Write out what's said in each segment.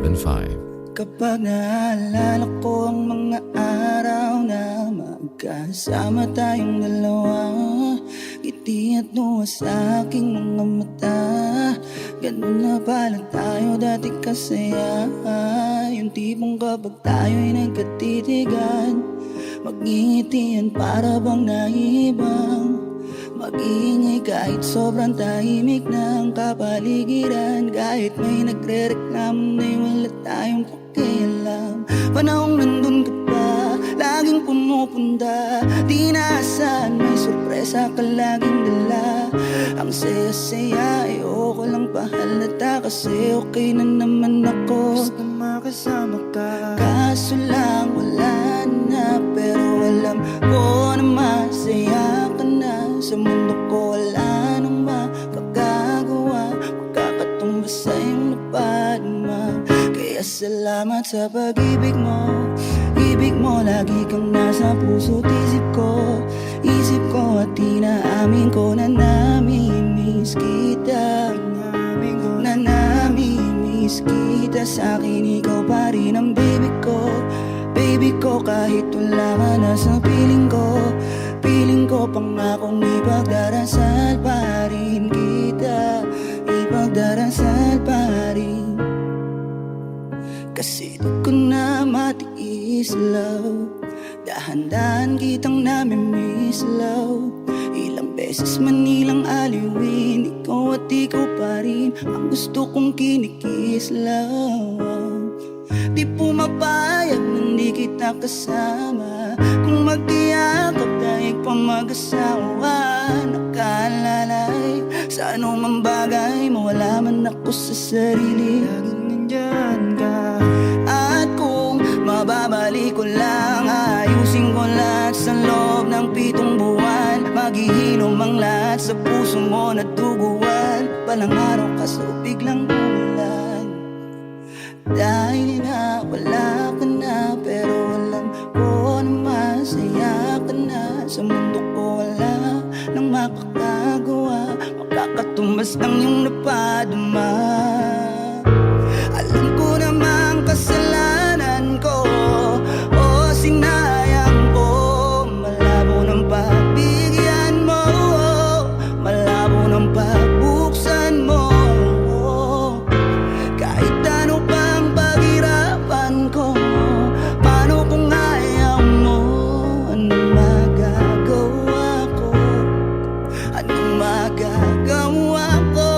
107.5. Kapag naalala ko ang mga araw na magkasama tayong dalawa, ngiti at luha sa aking mga mata. Ganun na pala tayo dati kasaya. Yung tipong kapag tayo'y nagkatitigan, magngitian para bang naibang, mag-iingay kahit sobrang tahimik ng kapaligiran. Kahit may nagre-reklamo na'y wala tayong pakialam. Panahong nandun ka pa, laging pumupunta, di naasahan may sorpresa ka laging dala. Ang saya-saya, ayoko lang pahalata, kasi okay na naman ako basta makasama ka. Kaso lang wala na, pero alam ko na masaya ka na. Sa mundo ko wala nang makakagawa, makakatumbas sa iyong napadama. Kaya salamat sa pag-ibig mo. Ibig mo, lagi kang nasa puso't isip ko. Isip ko at inaamin ko na namimiss kita. Na namimiss kita. Sa akin ikaw pa rin ang baby ko. Baby ko, kahit wala ka na sa piling ko. Piling ko pangakong ipagdarasal pa rin kita. Ipagdarasal pa rin. Kasi di ko na matiis, love. Dahan-dahan kitang namimiss, love. Ilang beses man nilang aliwin, ikaw at ikaw pa rin ang gusto kong kinikis, love. Di pumapayag na hindi kita kasama. Kung magkiyakap tayo pa mag-asawa, nakalalay sa anumang bagay, mawala man ako sa sarili, laging nandyan ka. At kung mababalik ko lang, ayusin ko lahat sa loob ng 7 buwan. Maghihilom ang lahat sa puso mo na duguan. Palang araw kaso biglang umulan. Dahil nga wala ka na, pero alam ko na masaya ka na. Sa mundo ko wala nang makakagawa, makakatumbas ng iyong napadama. Alam ko namang kasalanan ko, o sinayang ko. Malabo ng pagbigyan mo, malabo ng pagbuksan mo. Kahit ano pang paghirapan ko, paano kung ayaw mo? Anong magagawa ko? Anong magagawa ko?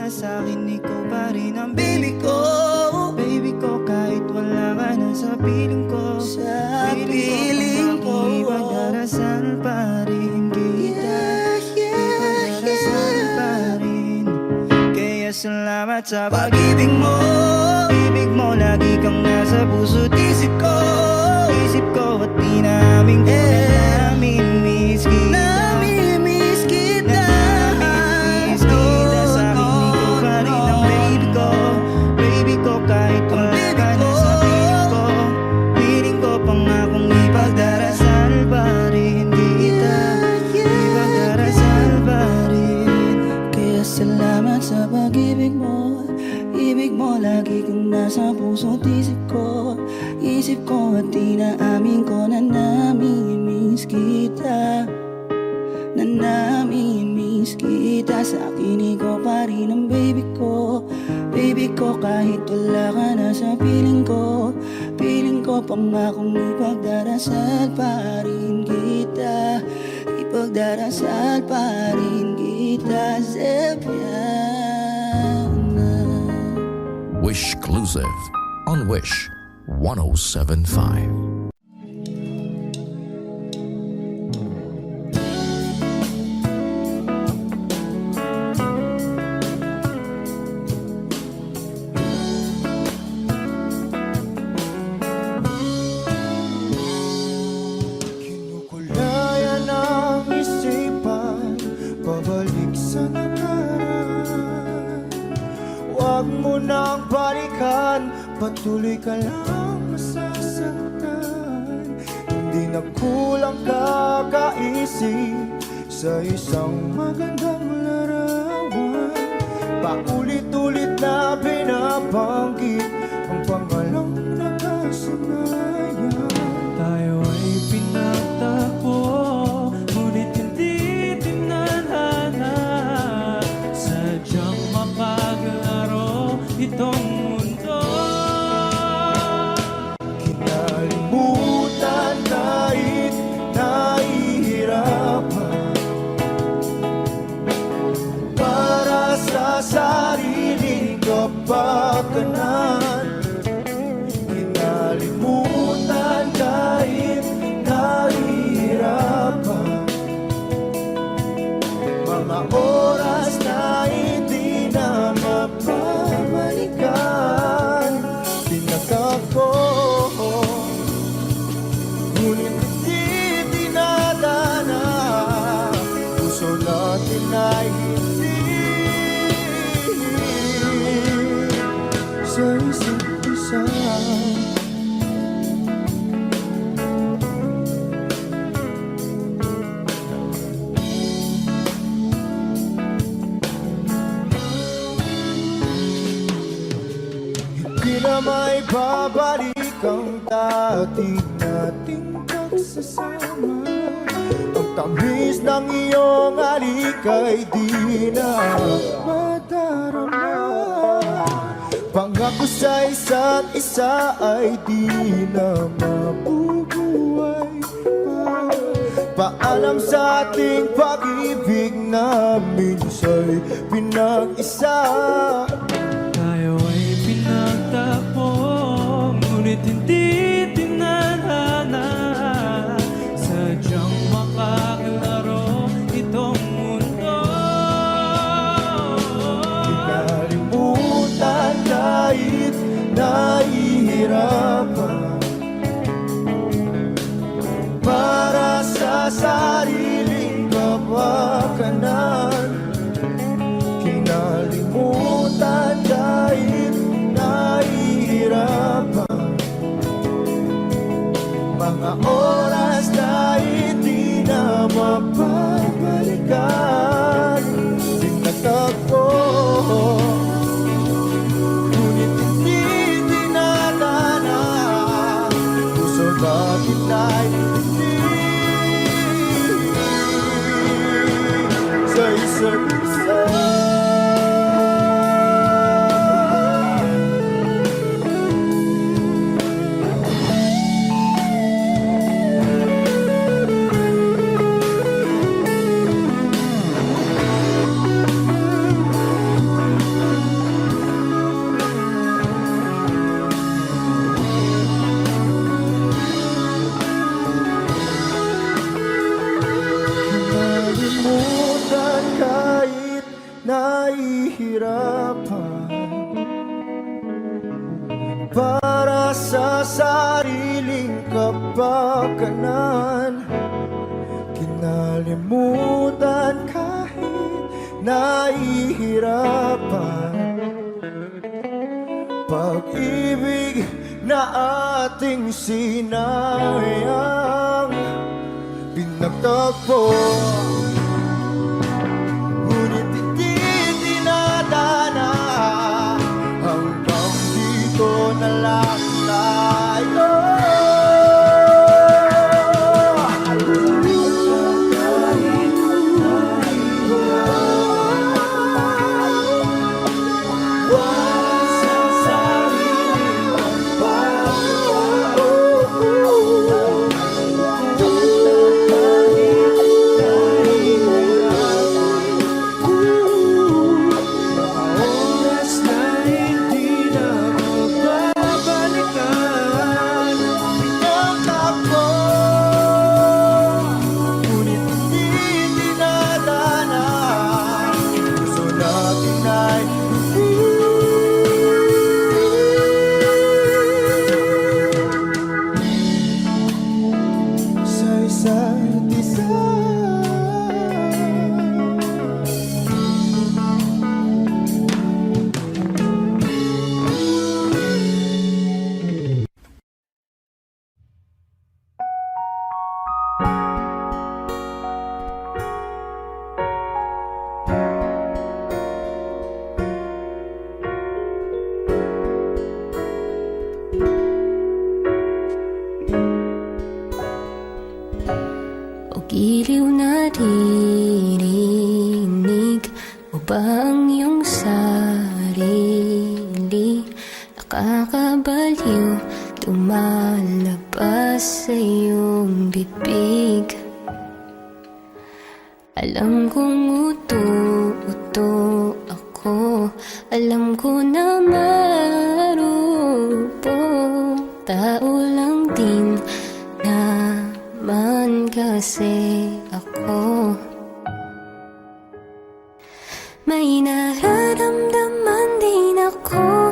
Sa akin ikaw pa rin ang baby ko. Baby ko, kahit wala ka na sa piling ko. Sa piling ko, ipagdarasal pa rin kita. Ipagdarasal pa rin. Kaya salamat sa pag-ibig mo. Ibig mo, lagi kang nasa puso't isip ko. Isip ko at inamin ko na namimiss kita. namimiss kita. Kahit wala ka na sa piling ko, piling ko pangakong ipagdarasal pa rin kita. Ipagdarasal pa rin. Kaya salamat sa pag-ibig mo. Ibig mo, lagi kang nasa puso't isip ko. Isip ko at inaamin ko na namimiss kita. Na namimiss kita. Sa akin ikaw pa rin ang baby ko. Baby ko, kahit wala ka na sa piling ko. Piling ko pangakong ipagdarasal pa rin kita. Ipagdarasal pa rin kita, Zepiana. Wishclusive on Wish 107.5. Huwag mo nang balikan, ba't tuloy ka lang masasaktan. Hindi na kulang kakaisip sa isang magandang larawan. Paulit-ulit na binabanggit ang pangalang nakasanayan. Tayo ay pinagtagpo, ngunit hindi tinadhana. Sadyang mapaglaro itong mundo. Kinalimutan kahit nahihirapan, para sa sariling kapakanan. Kinalimutan kahit nahihirapan, mga oras na hindi na mapabalikan. Pinagtagpo, ngunit hindi dinadana. Puso natin ay hindi sa isa't isa. Hindi na may babalik ang dati nating pagsasama. Ang tamis ng iyong halik ay di na madarama. Pangako sa isa't isa ay di na mabubuhay pa. Paalam sa ating pag-ibig na minsa'y pinag-isa. Tayo ay pinagtagpo, ngunit hindi tinadhana. Sadyang makaglaro itong mundo. Kinalimutan kahit nahihirapan, para sa sariling kapakanan. Kinalimutan kahit nahihirapan, mga oras na hindi na mapabalikan. Pinagtagpo, ngunit hindi dinadana. Puso natin ay hindi sa isa't isa. Kinalimutan kahit nahihirapan, para sa sariling kapakanan. Kinalimutan kahit nahihirapan, pag-ibig na ating sinayang. Pinagtagpo, ngunit hindi dinadana. Hanggang dito na lang tayo. giliw naririnig mo ba ang iyong sarili? Nakakabaliw, lumalabas sa iyong bibig. Alam kong uto-uto ako, alam ko na marupok, tao lang din naman kasi ako. May nararamdaman din ako,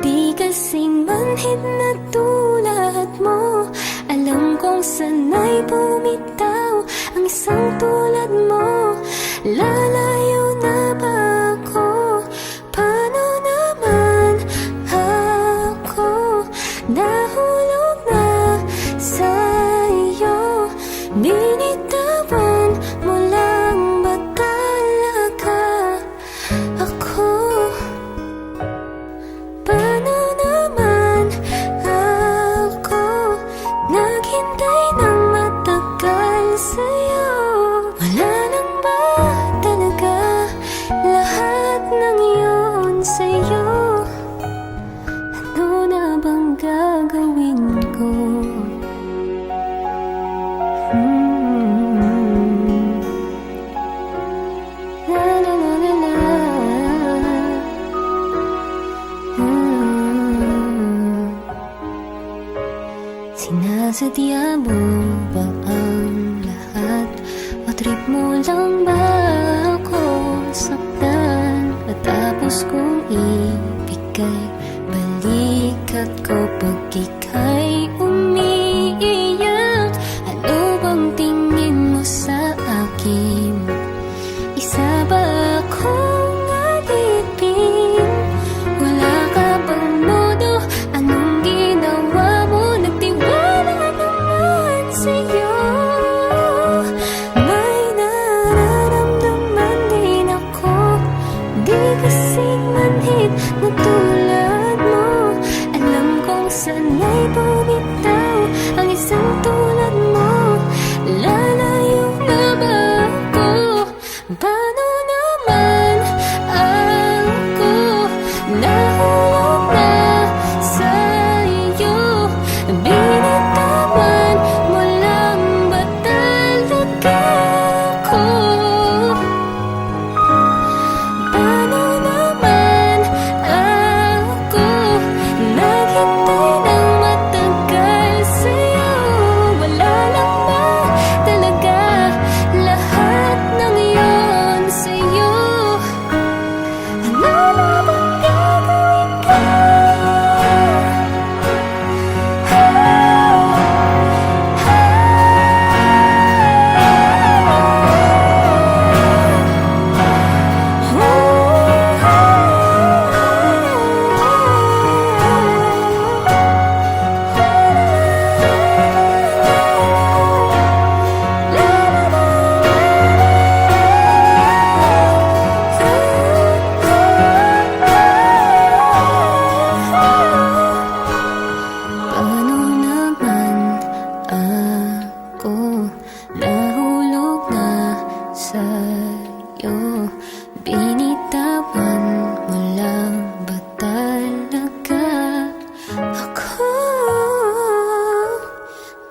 di kasing manhid na tulad mo. Alam kong sanay bumitaw ang isang tulad mo. Lalayo na ba ako? Paano naman ako? Nahulog na sa iyo. Binitawan mo lang ba talaga ako? Paano naman ako naghintay ng matagal sa'yo? Wala lang ba talaga lahat ng iyon sa'yo? Ano na bang gagawin ko? La la la la la. Sinasadya mo ba ang lahat? O trip mo lang ba ako saktan? Matapos kong ibigay balikat ko pag ika'y umiiyak. Ano bang tingin mo sa akin? Isa ba akong alipin? Wala ka bang modo? Anong ginawa mo? Nagtiwala naman sa'yo. May nararamdaman din ako, di kasing manhid na tulad mo. Alam kong sanay bumitaw ang isang tulad mo. Lalayo na ba ako? Paano naman ako nahulog na sa iyo? Binitawan mo lang ba talaga ako? Paano naman ako naghintay ng matagal sa'yo? Wala lang ba talaga lahat ng iyon sa'yo? Ano na bang gagawin ko? Paano naman ako nahulog na sa'yo? Binitawan mo lang ba talaga ako?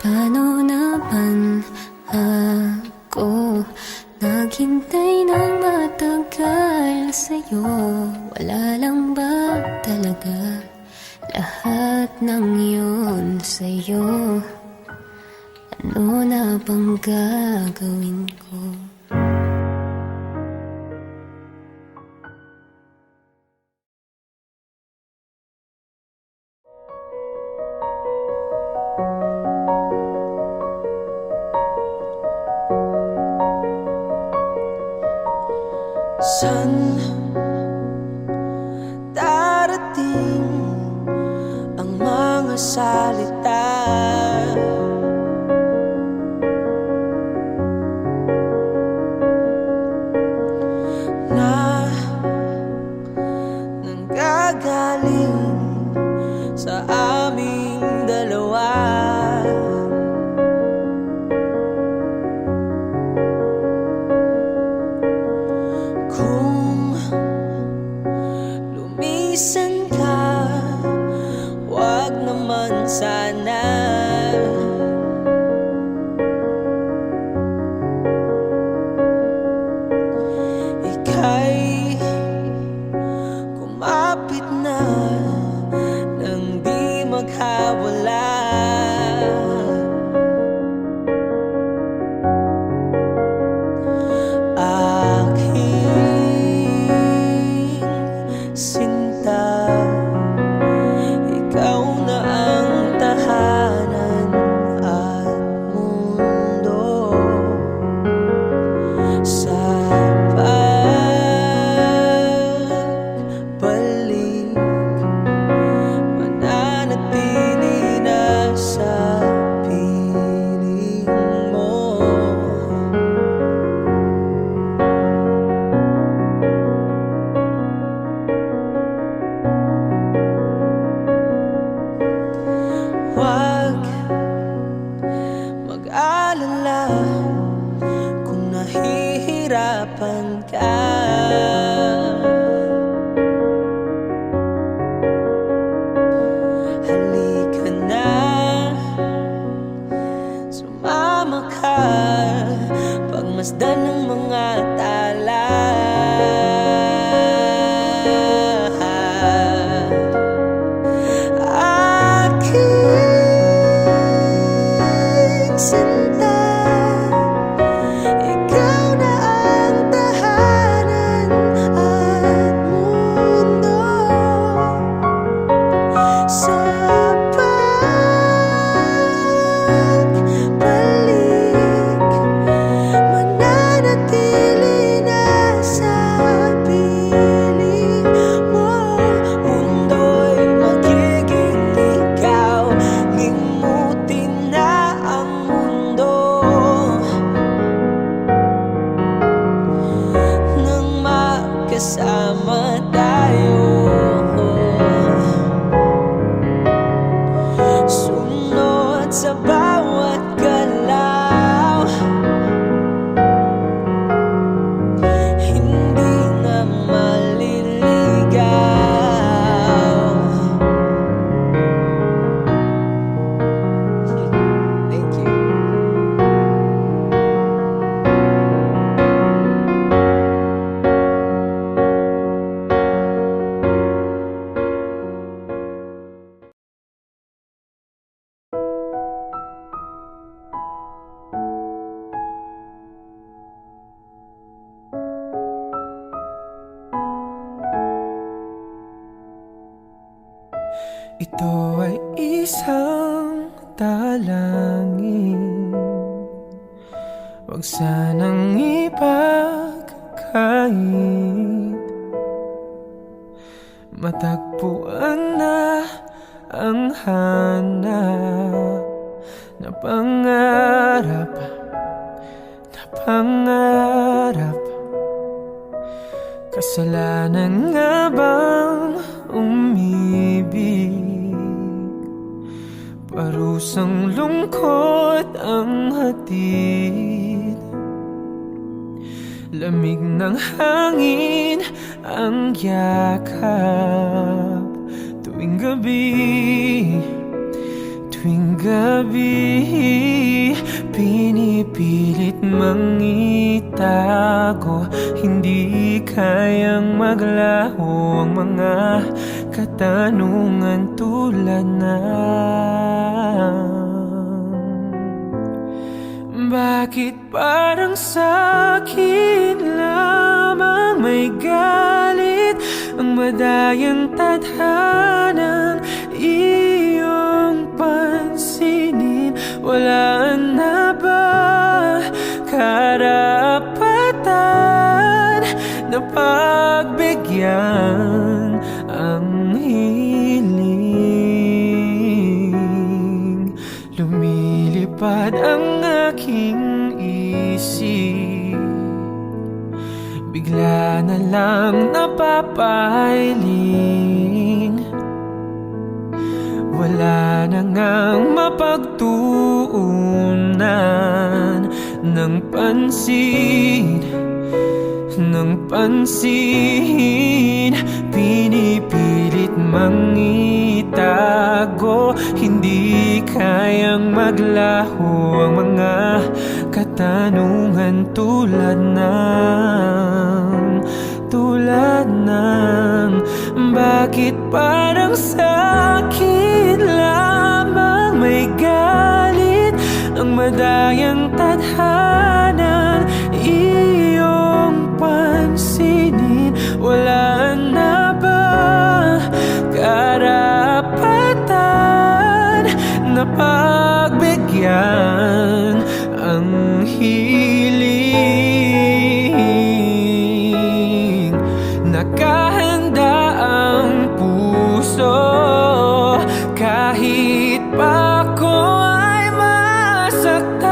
Paano naman ako naghintay ng matagal sa'yo? Wala lang ba talaga lahat ng iyon sa'yo? Ano na bang gagawin ko? San darating ang mga salita? Na nanggagaling sa aming dalawa. mag-alala kung nahihirapan ka. Halika na, sumama ka, pagmasdan ng mga tala. Aking sinta, ikaw na ang tahanan at mundo. Sa pagbalik, mananatili na sa piling mo. Mundo'y magiging ikaw, limutin na ang mundo nang magkasama tayo. Sunod sa bawat galaw, hindi na maliligaw. Thank you. Ito ay isang dalangin, huwag sanang ipagkait. Matagpuan na ang hanap na pangarap, na pangarap. Kasalanan nga bang umibig? Parusang lungkot ang hatid, lamig ng hangin ang yakap. Tuwing gabi, tuwing gabi, pinipilit mangitago. Hindi kayang maglaho ang mga katanungan tulad ng bakit parang sa'kin lamang may galit ang madayang tadhanang iyong pansinin? Wala na ba karapatan na pagbigyan ang hiling? Lumilipad ang aking isip, bigla na lang napapailing. Wala na ngang mapagtuunan ng pansin, ng pansin. Pinipilit mangitago, hindi kayang maglaho ang mga katanungan tulad ng bakit parang sa'kin lamang may galit ang madayang tadhana iyong pansinin? Wala na ba karapatan na pagbigyan ang hiling? Nakahanda ang puso kahit pa ako ay masaktan.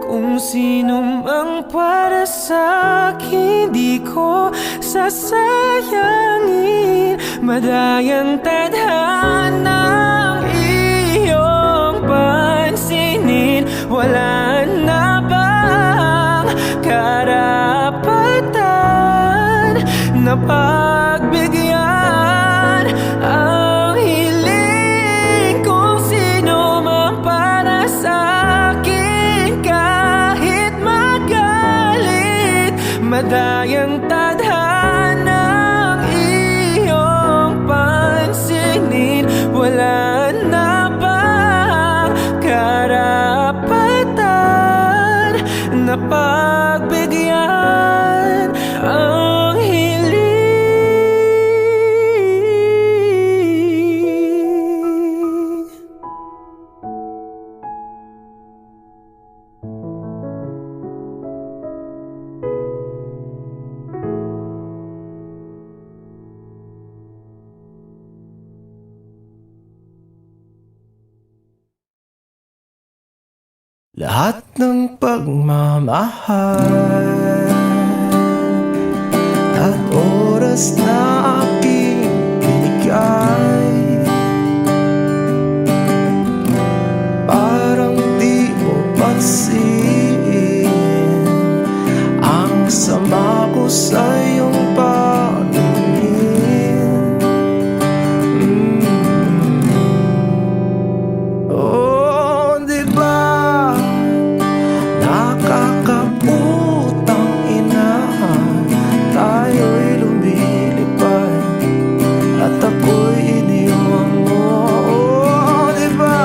Kung sino mang para sa'kin, di ko sasayangin. Madayang tadhanang iyong lahat ng pagmamahal at oras na aking binigay. Parang di mo pansin ang sama ko sa iyong paningin. Oh, di ba nakakaputang ina, tayo'y lumilipad at ako'y iniwan mo. Oh, di ba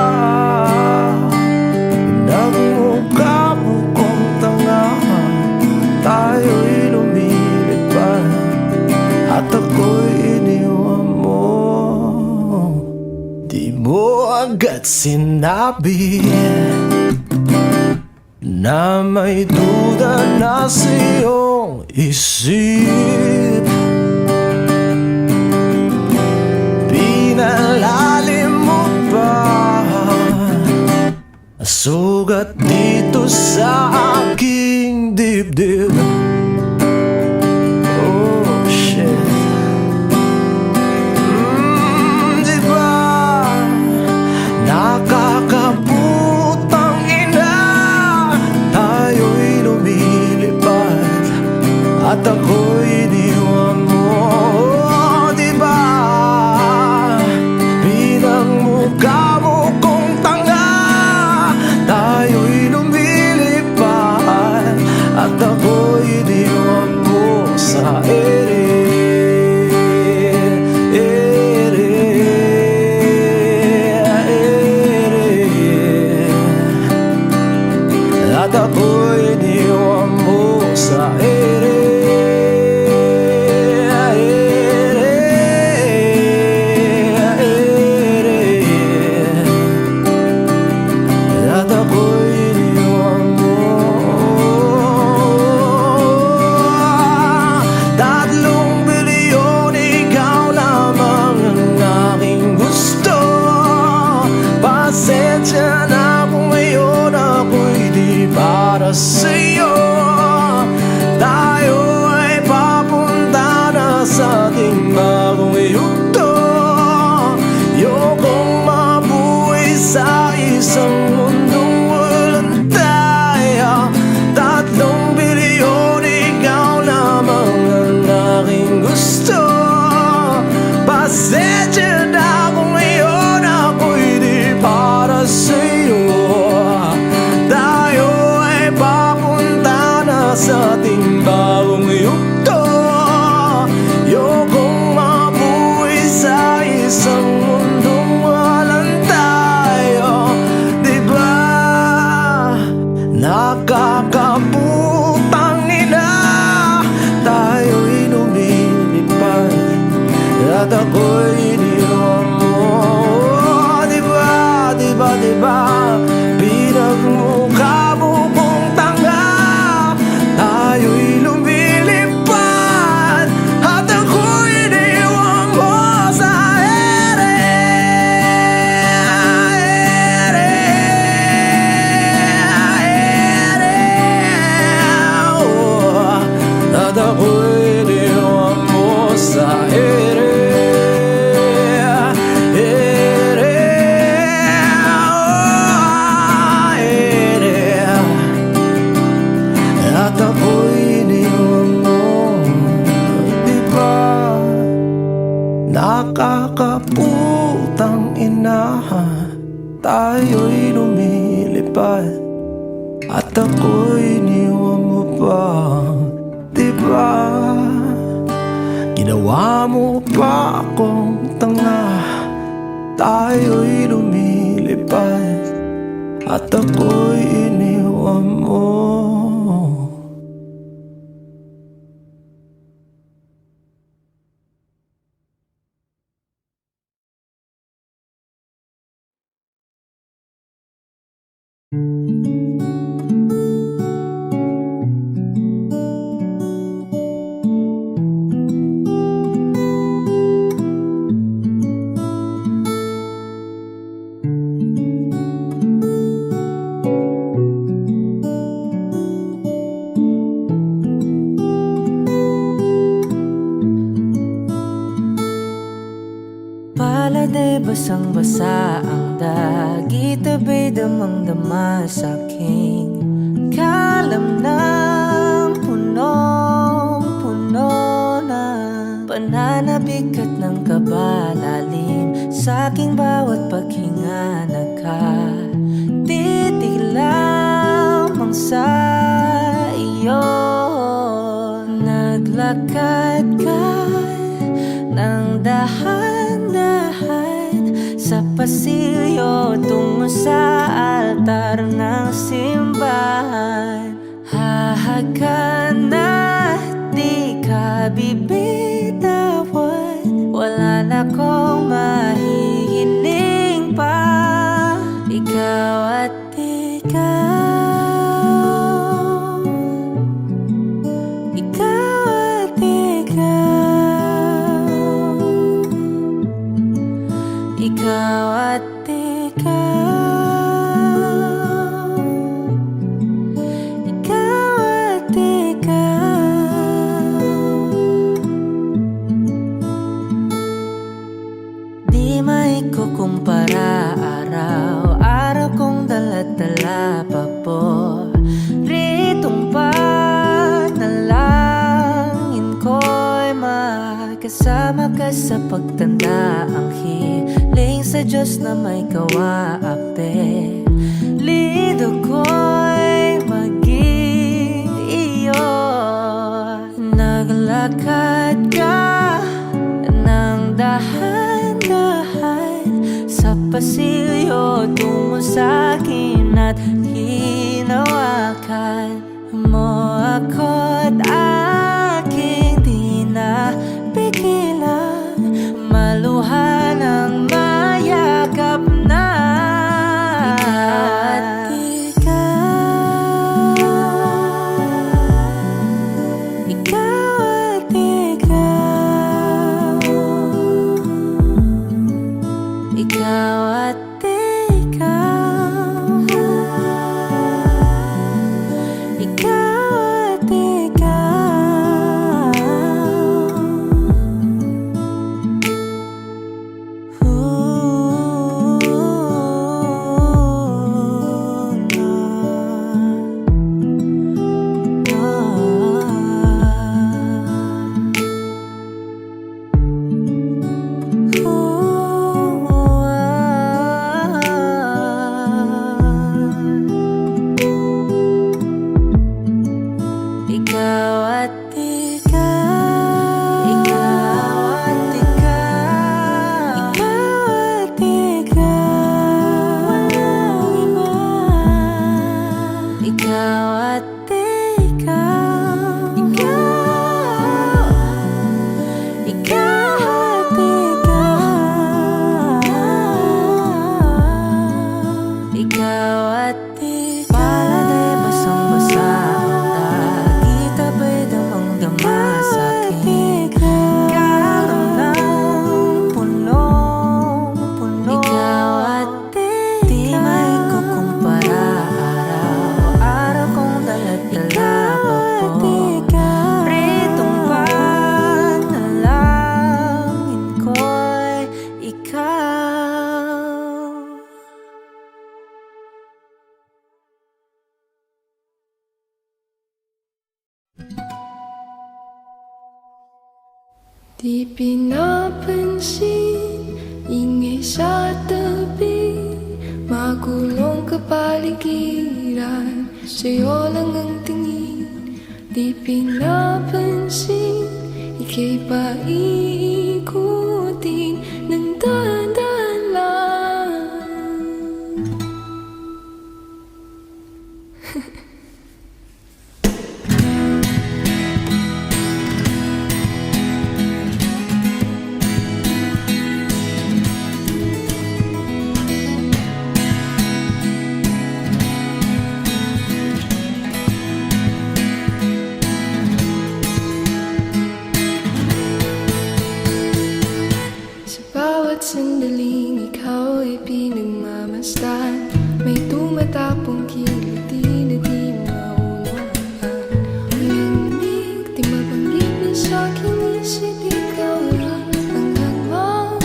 nagmukha mo kong tanga, tayo'y lumilipad at ako'y iniwan mo. Di mo agad sinabi na may duda na sa iyong isip. Pinalalim mo pa sugat dito sa aking dibdib. Oh shit. Di ba nakakaputang ina, tayo'y lumilipad at ako'y iniwan mo. Oh, di ba pinagmukha mo kong tanga, tayo'y lumilipad at ako'y iniwan mo sa ere. At ako'y iniwan mo sa ere. At ako'y iniwan mo. 3 bilyon, ikaw lamang ang aking gusto. Pasensya na kung ngayon ako'y di para sa'yo. Tayo ay papunta na sa ating bagong yugto. Ayokong mabuhay sa isang mundong walang tayo. 3 bilyon, ikaw lamang ang aking gusto. Pasensya na kung ngayon ako'y di para sa'yo. Tayo ay papunta na sa ating bagong yugto. Ayokong mabuhay sa isang mundong walang tayo. Di ba nakakaputang ina, tayo'y lumilipad at ako'y iniwan mo. Di ba, di ba, di ba pinagmukha mo kong tanga, tayo'y lumilipad at ako'y iniwan mo sa ere. Oh, at ako'y iniwan mo sa ere. At ako'y iniwan mo. Di ba nakakaputang ina, tayo'y lumilipad at ako'y iniwan mo pa. Di ba ginawa mo pa akong tanga, tayo'y lumilipad at ako'y iniwan mo. basang-basa ang dagit, abay damang-dama sa'king kalam ng punong-puno na pananabik at ng kabalalim sa'king bawat paghinga. Nakatitig lamang sa iyo, naglakad ka ng dahan-dahan sa pasilyo tungo sa altar ng simbahan. Hahagan at di ka bibitawan, wala na kong mahihiling pa. Ikaw at ikaw, ikaw at ikaw, ikaw at ikaw, ikaw at ikaw. Di maikukumpara araw-araw kong dala-dala pa po ritong panalangin ko'y makasama ka sa pagtanda. Ang hiling sa Diyos na may kawaape, lido ko'y maging iyo. Naglakad ka ng dahan-dahan sa pasilyo tungo sa'kin at hinawakan mo ako't aking di na pigilan, maluha ng mayakap na. Ikaw at ikaw, ikaw at ikaw, ikaw at ikaw. Ikaw at ikaw, ikaw at ikaw, ikaw at ikaw, walang iba. Ikaw at ikaw, ikaw, ikaw at ikaw, ikaw at ikaw. Palagay basang-basa ang dagit, abay damang-dama sa'king kalam ng punong-puno. Ikaw at ikaw, di maikukumpara araw-araw kong dala-dala pa po ritong panalangin ko'y ikaw. Di pinapansin, ingay sa tabi, magulong kapaligiran, sa'yo lang ang tingin. Di pinapansin, ika'y paikutin ng dahan-dahan lang. Sa bawat sandaling ikaw ay pinagmamasdan, may tumatapong kiliti na di maunawaan. Malamig, di mabanggit na sa'king isip, ikaw lang ang nagmamahal.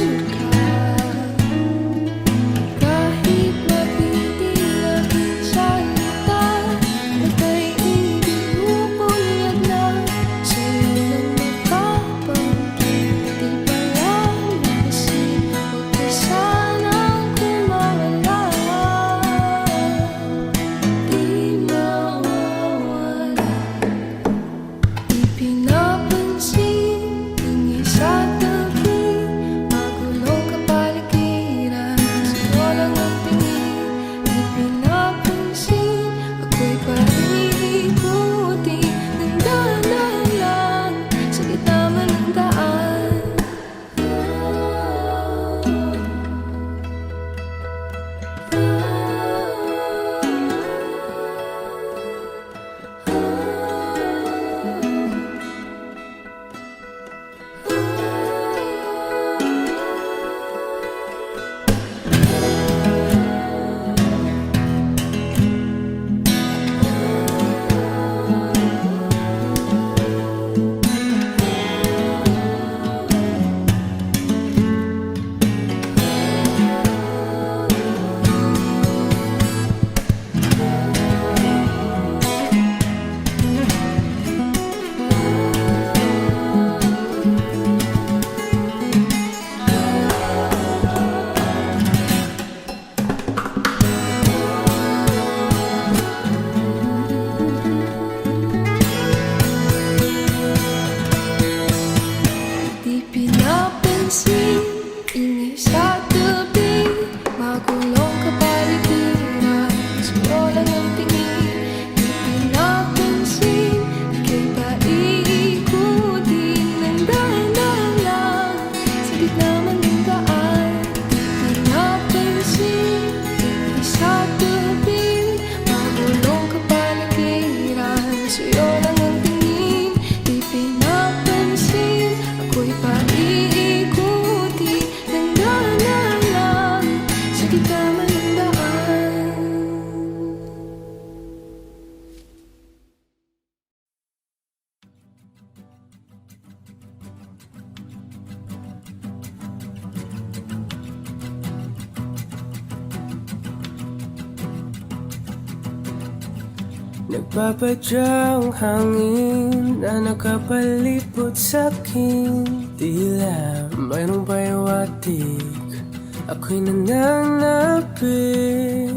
Nagpapadyang hangin na nakapalipot sa'kin. Tila mayroong payawatig, ako'y nananapit.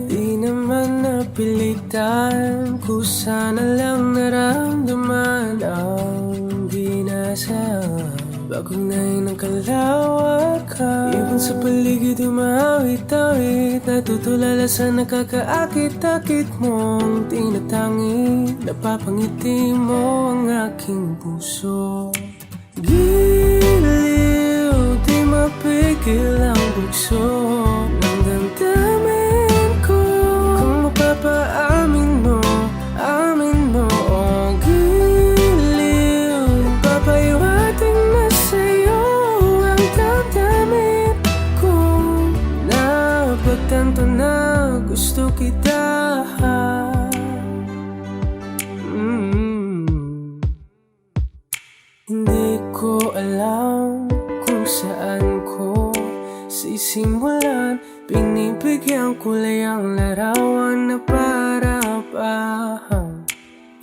Di naman napilitan, kusana lang naramdaman ang ginasam. Bagong nain ng kalawakan, ibon sa paligid umawit-awit. Natutulala sa nakakaakit-akit mong tinatangi. Napapangiti mo ang aking puso. Giliw, di mapigil ang bugso ng damdamin ko. Kung mapapaamin mo, amin mo. Oh, giliw, papahiwating na sa'yo ang damdamin ko. Napagtanto na gusto kita. Hindi ko alam kung saan ko sisimulan. Binibigyan ko lang ang larawan na para-pahan.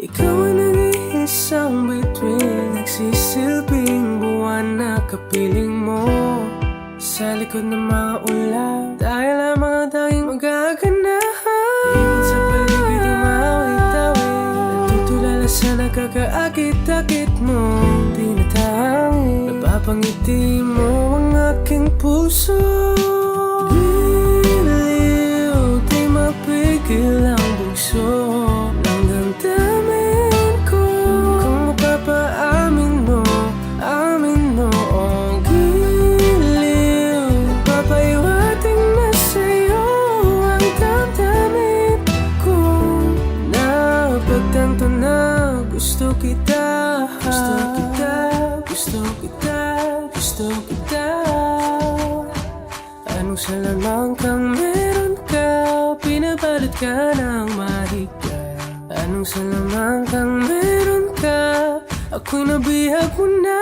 Ikaw ang nag-iisang bituin, nagsisilbing buwan na kapiling mo. Sa likod ng mga ulan, tayo lamang ang tanging magaganahan. Ibon sa paligid umawit-awit, natutulala sa nakakaakit-akit mo. Tinatangi, napapangiti mo ang aking puso. Giliw, di mapigil ang bugso ng damdamin ko. Kung mapapaamin mo, amin mo. Oh, giliw, papahiwating na sa'yo ang damdamin ko. Napagtanto na gusto kita. Gusto kita, gusto kita, gusto kita. Anong salamang kang meron ka, pinabalot ka ng mahika. Anong salamang kang meron ka, ako'y nabihag mo na.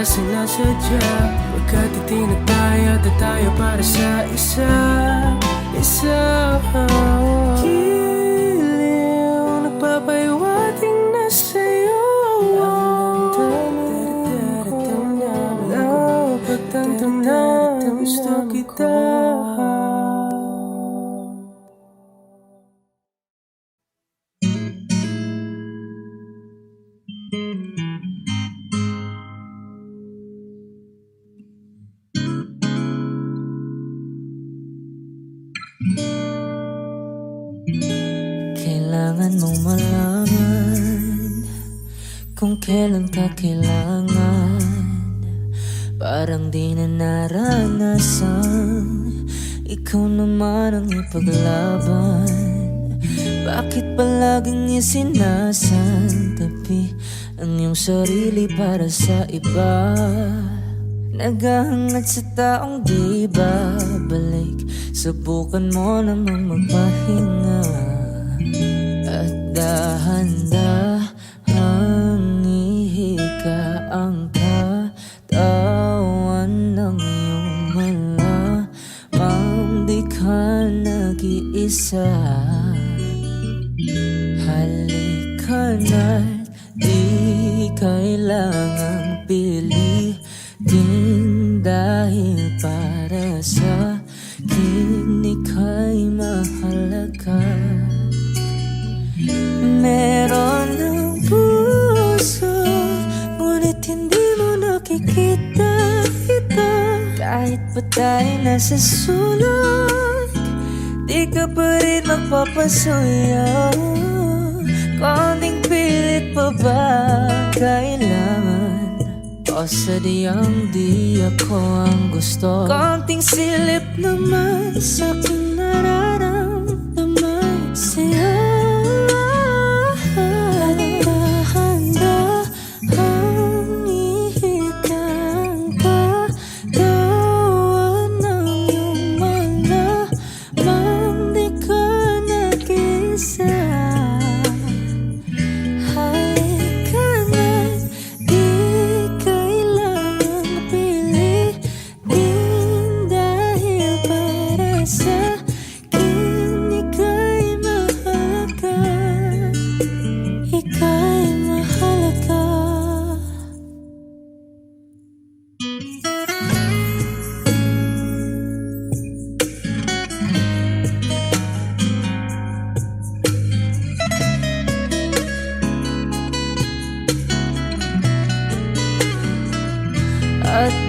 Sinasadya, pagkat itinataya tayo para sa isa. Giliw, nagpapahiwating na sa'yo ang damdamin ko. Napagtanto na gusto kita. Kailangan mong malaman kung kailan ka kailangan. Parang di na naranasan, ikaw naman ang ipaglaban. Bakit palaging isinasantabi ang iyong sarili para sa iba? Naghahangad sa taong di babalik, subukan mo naman magpahinga. At dahan-dahang ihika ang katawan ng iyong malamang di ka nag-iisa. Halika na't di kailangang pilitin, dahil para sa akin ika'y mahalaga. Meron ng puso, ngunit hindi mo nakikita ito. Kahit pa tayo nasa sulok, di ka pa rin magpapasuyo. Konting pilit pa ba kailangan? O sadyang di ako ang gusto? Konting silip naman sa aking nararamdaman sa'yo.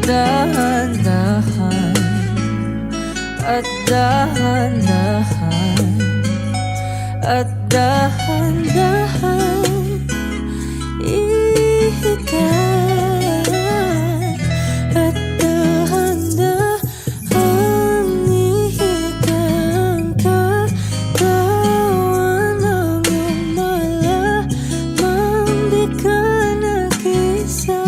dahan-dahan, at dahan-dahan, at dahan-dahan ihikat, at dahan-dahan ihikan katawan ng iyong malamang di ka nag-isa.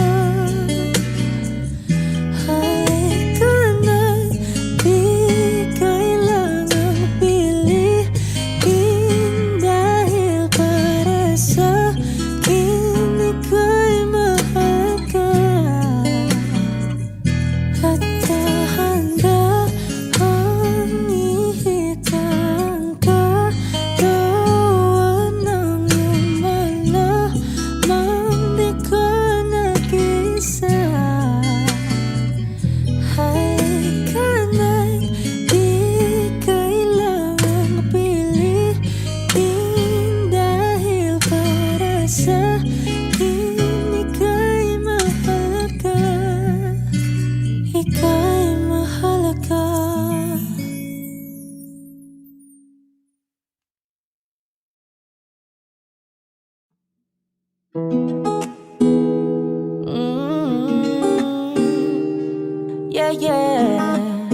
Yeah, yeah,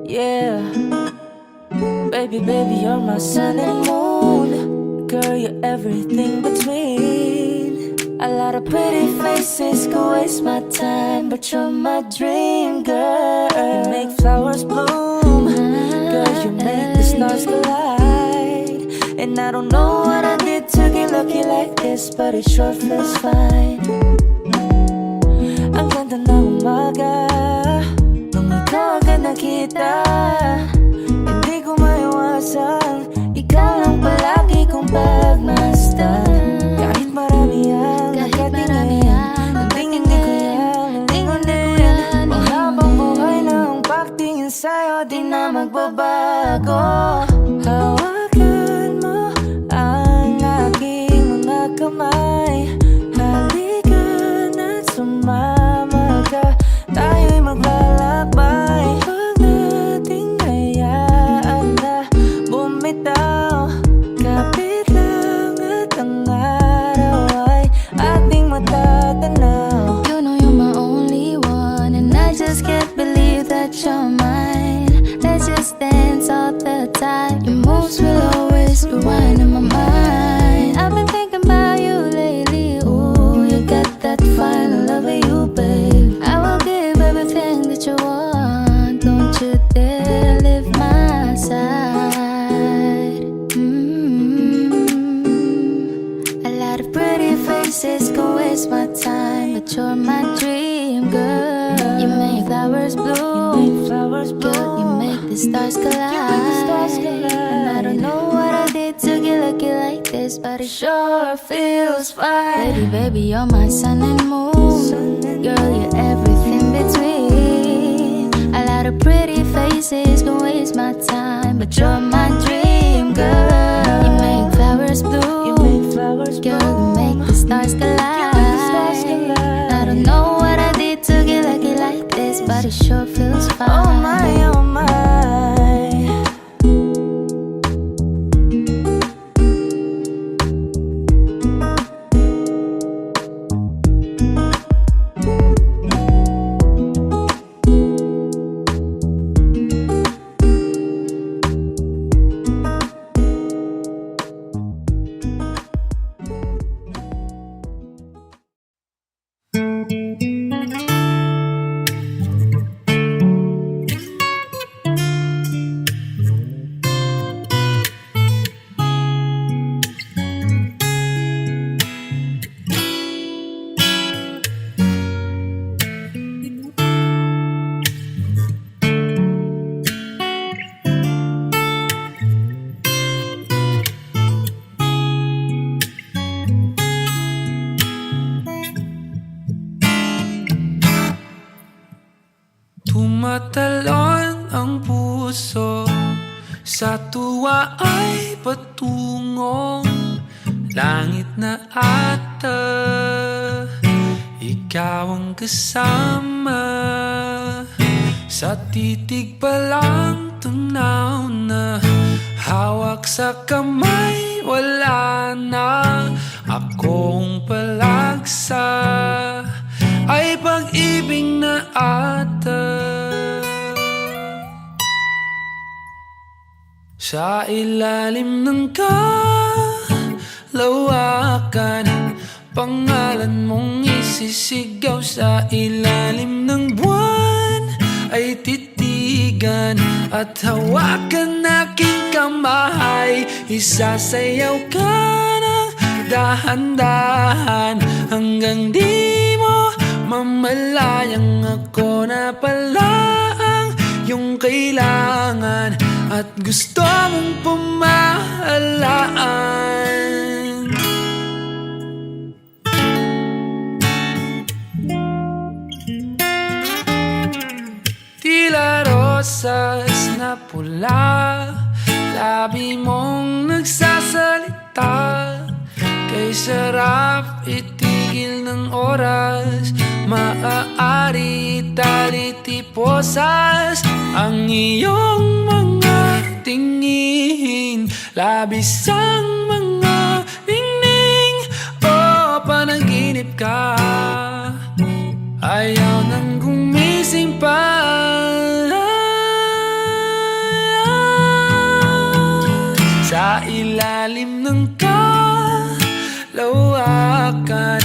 yeah. Baby, baby, you're my sun and moon. Girl, you're everything between. A lot of pretty faces could waste my time, but you're my dream girl. You make flowers bloom. Girl, you make the stars collide. And I don't know what I did to get lucky like this, but it sure feels fine. Ang ganda ng umaga nung ikaw agad nakita. Hindi ko maiwasan, ikaw lang palagi kong pagmasdan. Kahit marami ang nakatingin, hindi ko yan. Panghabang buhay na ang pagtingin sa'yo, di na magbabago. Hawakan mo ang aking mga kamay. Halika na't sumama ka, tayo'y maglalakbay. Huwag nating hayaan na bumitaw. Kapit lang at ang araw ay ating matatanaw. You know you're my only one, and I just can't believe that you're mine. Let's just dance all the time. Your moves will always rewind in my mind. I've been thinking about you lately. Ooh, you got that fine love of you, babe. I will give everything that you want. Don't you dare leave my side. A lot of pretty faces can waste my time, but you're my dream girl. You make flowers bloom. Girl, you make the stars collide. And I don't know what I did to get lucky like this, but it sure feels fine. Baby, baby, you're my sun and moon. Girl, you're everything between. A lot of pretty faces can waste my time, but you're my dream girl. You make flowers bloom. Girl, you make the stars collide. I don't know what I did to get lucky like this, but it sure feels fine. Oh my, oh my. Tumatalon ang puso, sa tuwa ay patungong langit na ata. ikaw ang kasama. Sa titig pa lang tunaw na, hawak sa kamay wala na. Akong palagsa ay pag-ibig na ata. Sa ilalim ng kalawakan, pangalan mong isisigaw. Sa ilalim ng buwan ay titigan at hawakan aking kamay. Isasayaw ka ng dahan-dahan hanggang di mo mamalayang ako na pala ang iyong kailangan at gusto mong pamahalaan. Tila rosas na pula, labi mong nagsasalita. Kay sarap itigil ng oras, maaari talitiposas ang iyong mga tingin. Labis ang mga ningning, o panaginip ka, ayaw nang gumising pa. Sa ilalim ng kalawakan,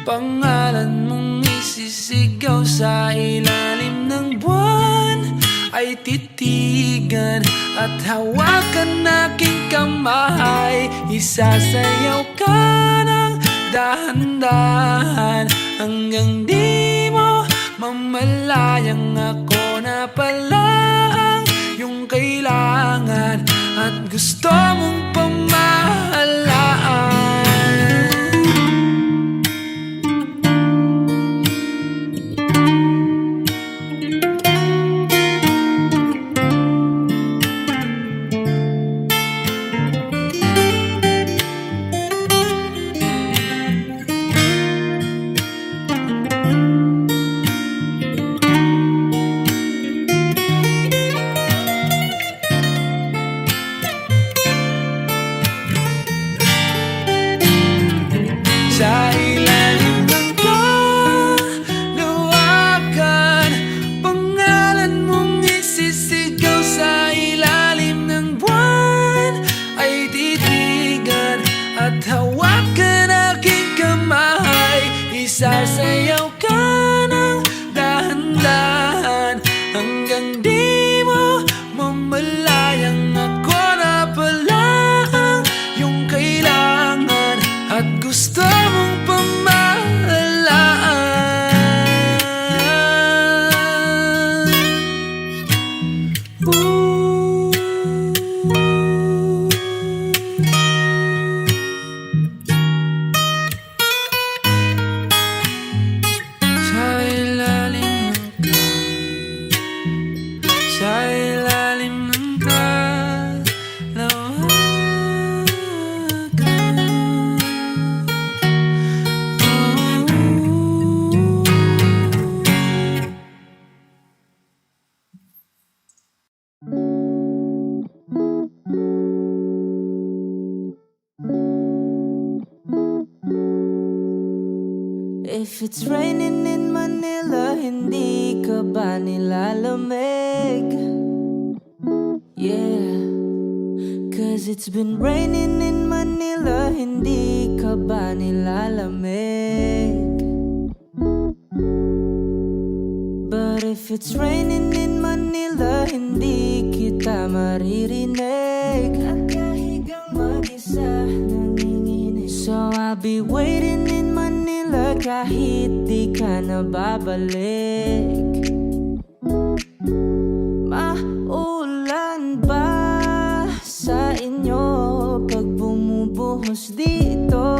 pangalan mong isisigaw. Sa ilalim ng buwan ay titigan at hawakan aking kamay. Isasayaw ka ng dahan-dahan hanggang di mo mamalayang ako na pala ang iyong kailangan at gusto mong pamahalaan. Sa ilalim ng kalawakan, pangalan mong isisigaw. Sa ilalim ng buwan ay titigan at hawakan aking kamay. Isasayaw ka ng dahan-dahan hanggang di mo mamalayang ako na pala ang iyong kailangan at gusto mong pamahalaan. Sa ilalim ng sa ilalim ng If it's raining in Manila, hindi ka ba nilalamig? Yeah, cause it's been raining in Manila, hindi ka ba nilalamig? But if it's raining in Manila, hindi kita maririnig. Nakahigang mag-isa, nanginginig. So I'll be waiting in Manila kahit di ka na babalik. Maulan ba sa inyo pag bumubuhos dito?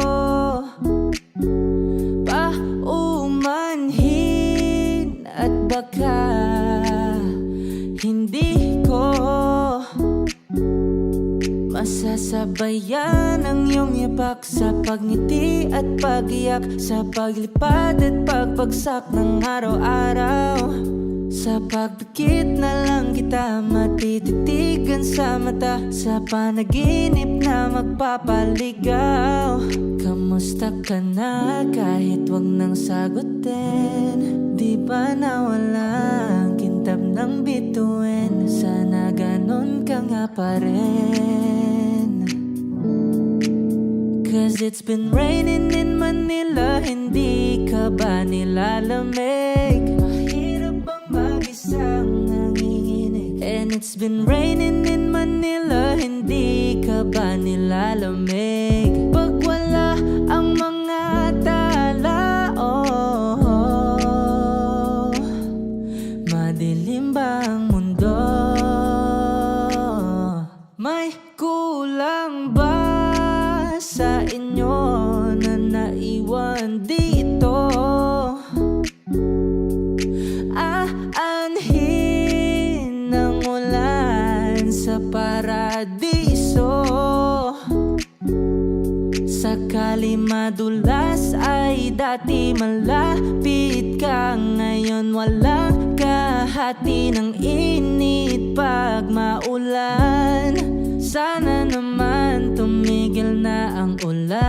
Paumanhin at baka hindi ko Sabayan ang iyong yapak sa pagngiti at pagiyak, sa paglipad at pagbagsak ng araw-araw. Sa pagdikit na lang kita matititigan sa mata, sa panaginip na magpapaligaw. Kamusta ka na kahit wag nang sagutin? Di ba nawalang kintab ng bituin? Sana ganon ka nga pa rin. Cause it's been raining in Manila, hindi ka ba nilalamig? Mahirap bang mag-isang nanginginig? And it's been raining in Manila, hindi ka ba nilalamig? Pag wala ang mga tala, oh, madilim ba ang mundo? May kulang ba sa inyo na naiwan dito? Aanhin ng ulan sa paradiso. Sakali madulas ay dati malapit ka, ngayon wala kahati ng init pag maulan. Sana naman tumigil na ang ulan.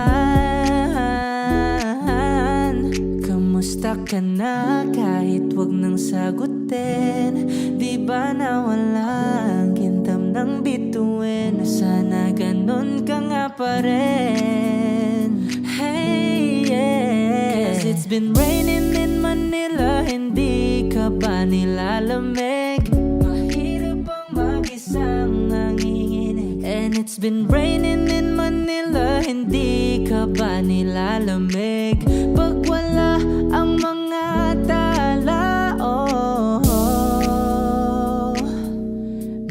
Kamusta ka na kahit wag nang sagutin? Di ba nawalang kintam ng bituin? Sana ganon ka nga pa rin. Hey, yeah. Cause it's been raining in Manila, hindi ka ba nilalamig? Mahirap bang mag-isang nanginginig? And it's been raining in Manila, hindi ka ba nilalamig? Pag wala ang mga tala, oh,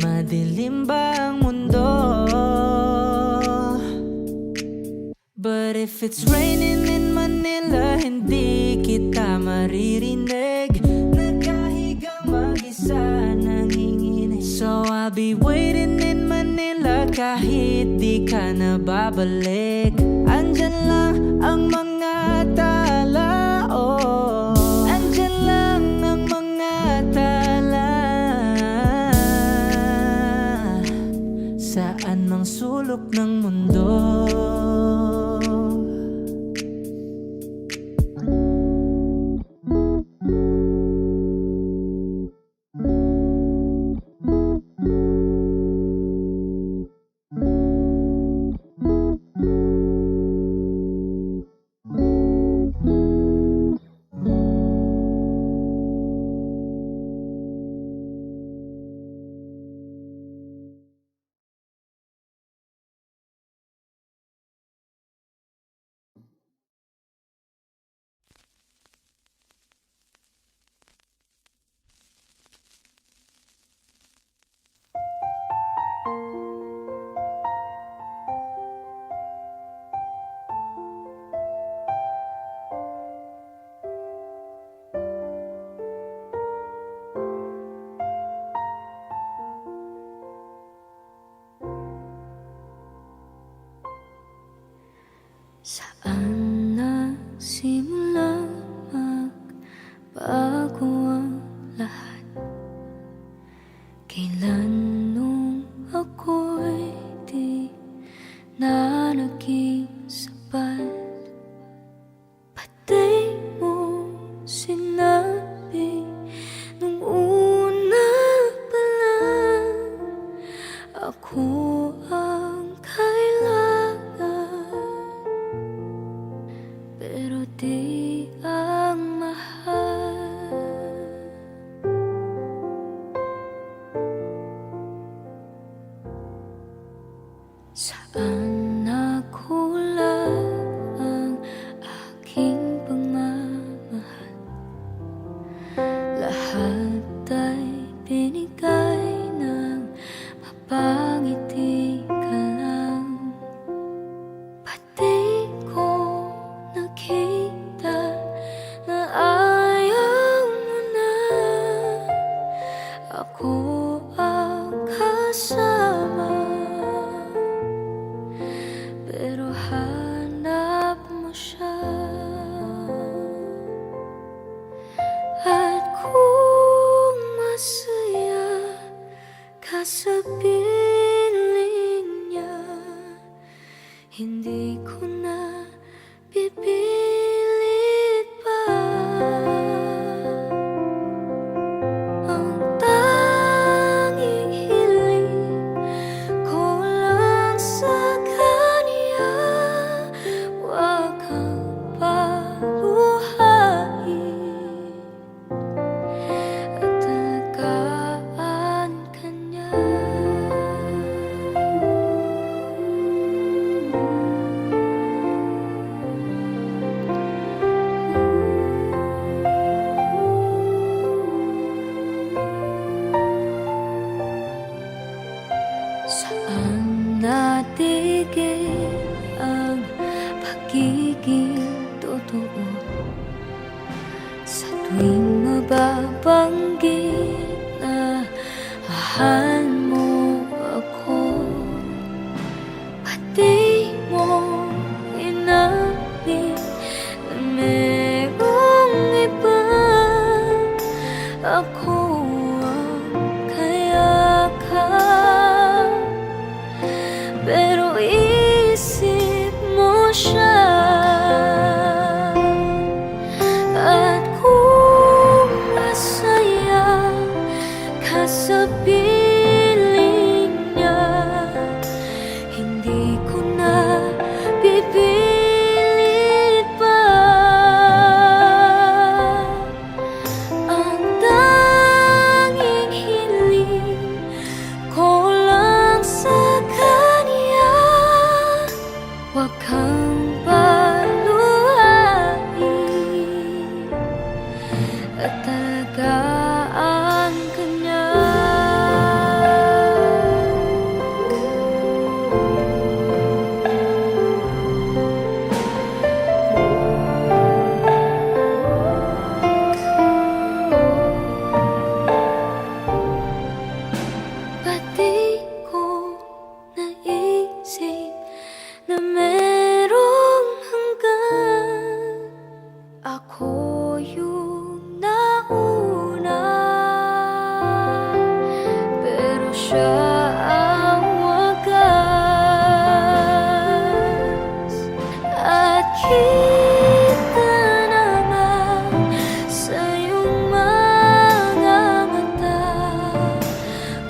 madilim ba ang mundo? But if it's raining in Manila, hindi kita maririnig. Nagkahigang mag-isa nanginginig. So I'll be waiting in Manila kahit di ka na babalik. Andyan lang ang mga tala, oh, andyan lang ang mga tala. Saan mang sulok ng mundo. Saan nagsimula magbago ang lahat? Kailan nung ako'y di na naging sapat? Pati mo sinabi nung una pa lang, ako ang kailangan, pero di ang mahal. Saan nakulang hindi ko na pipilit pa. Ang tanging hiling ko lang sa kanya, wag kang paluhain at alagaan ka niya. Saan natigil ang pagiging totoo? Sa tuwing mababanggit na mahal mo ako, pati mo inamin na merong iba. Ako ang kayakap, pero isip mo siya. At kung masaya ka sa piling niya, hindi ko na pipilit pa. Ang tanging hiling ko lang sa kanya, wag kang paluhain at alagaan ka niya. Pati ko naisip na merong hanggan, ako yung nauna, pero siya ang wagas. At kita naman sa iyong mga mata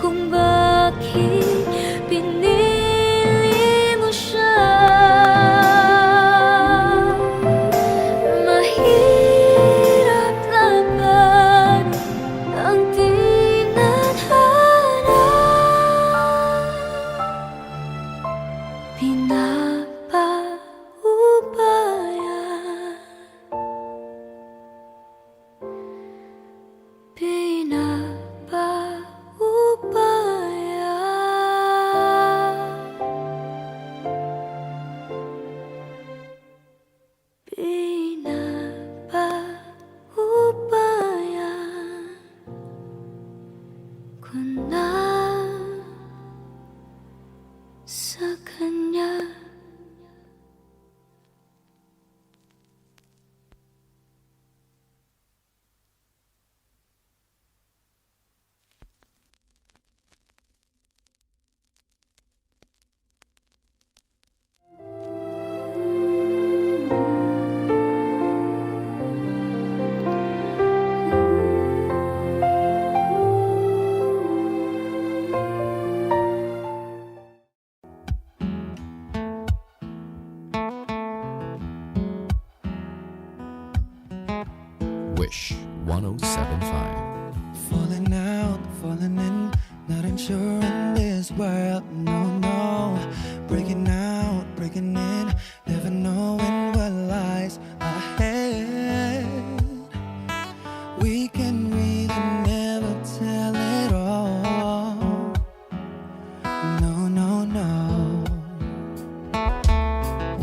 kung bakit pinili mo siya. Mahirap laban ang tinadhana, pinapaubaya, pinapaubaya ko na sa kanya. Wish 1075. Falling out, falling in, not unsure in this world, no, no. Breaking out, breaking in, never knowing what lies ahead. We can really never tell it all, no, no, no.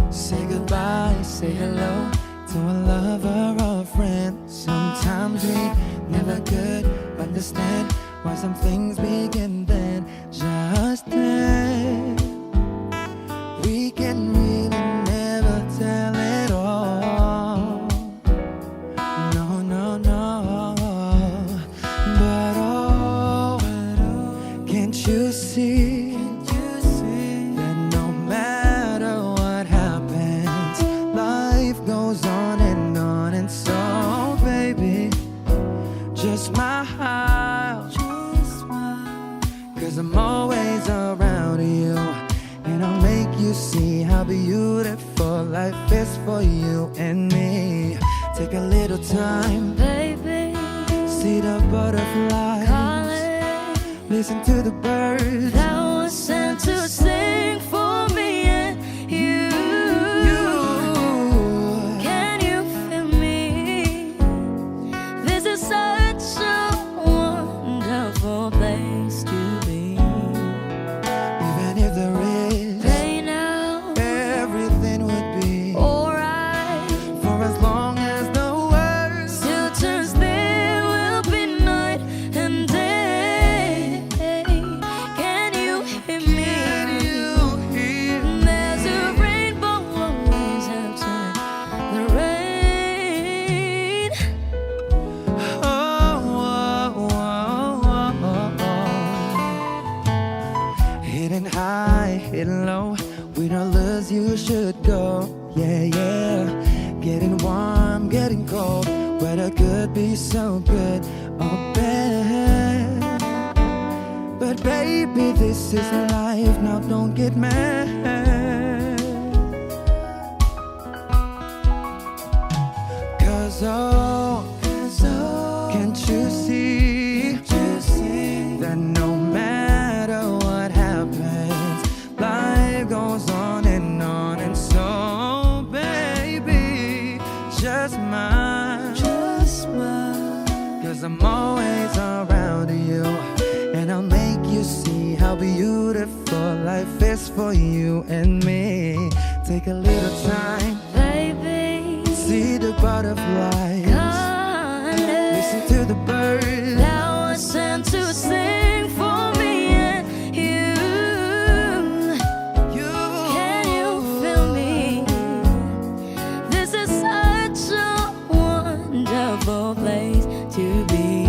Say goodbye, say hello to a lover or a friend. Sometimes we never could understand why some things begin then, just then. We can really never tell it all, no, no, no. But oh, can't you see that no matter what beautiful life is for you and me. Take a little time, baby. see the butterflies, Calling, listen to the birds that was sent to sing for me and you. Can you feel me? This is such a wonderful place to be. Even if there is Right now, everything would be alright. for as long as the world Still turns, there will be night and day. Can you hear me? There's a rainbow always after the rain. Hidden high, hidden low, with all lures you should go. Yeah, yeah. Getting warm, getting cold, weather could be so good or bad. But baby, this is life, now don't get mad. Cause oh, can't you see that no matter what happens, life goes on and on. And so, baby, just smile, cause I'm always around you, and I'll make you see how beautiful life is for you and me. Take a little time, Baby, see the butterflies, listen to the birds that was sent to sing for me and you. Can you feel me? This is such a wonderful place to be.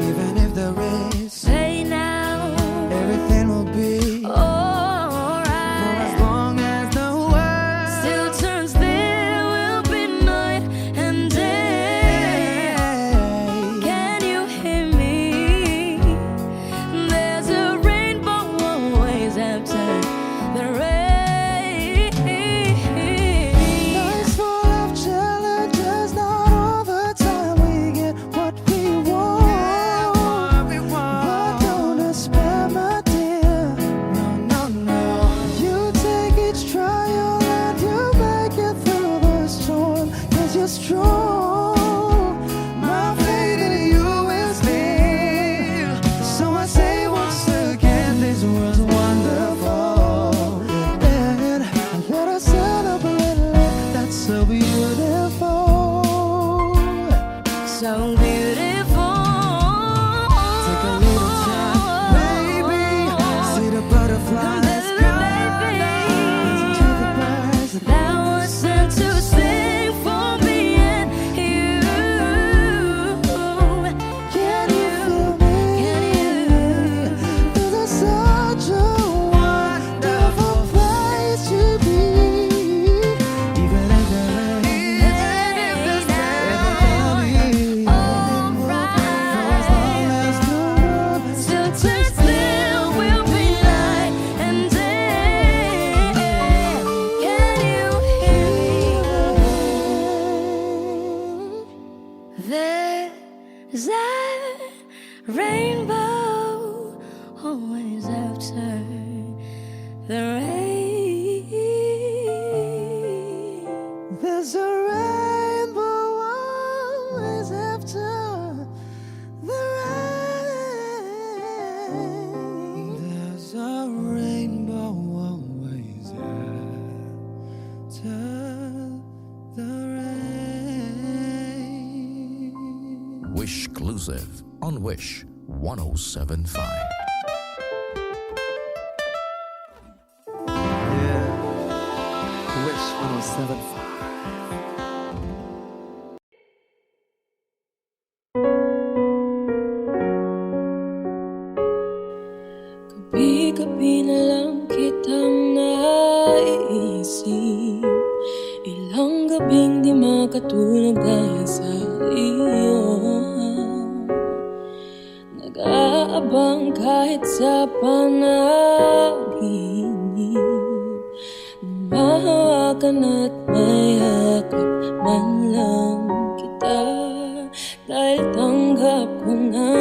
Even if there is Hey now, everything will be for alright. as long as the world Still turns, there will be night and day. Can you hear me? There's a rainbow always after the rain. Life's full of challenges, not all the time we get what we want. But don't despair, my dear. No, no, no. You take each trial and you make it through the storm, cause you're strong. My faith in you is near. So I say once again, this was wonderful. And let us celebrate love that's so beautiful. So beautiful. Take a little time, baby. See the butterflies, Baby, listen to the birds. that was sent to sing for me and you. Can you feel me? This is such a wonderful place to be. Even if there is everything will be for as long as the world Still turns, there will be night and day. Can you hear me? There's a rainbow always after the rain. There's a rainbow always after the rain. There's a rainbow always after the rain. Wish exclusive on Wish 1075. Yeah, Wish 1075. Gabi-gabi na lang kitang naiisip. Ilang gabing di makatulog dahil sa iyo. Nag-aabang kahit sa panaginip. mahawakan at mayakap man lang kita. Dahil tanggap ko na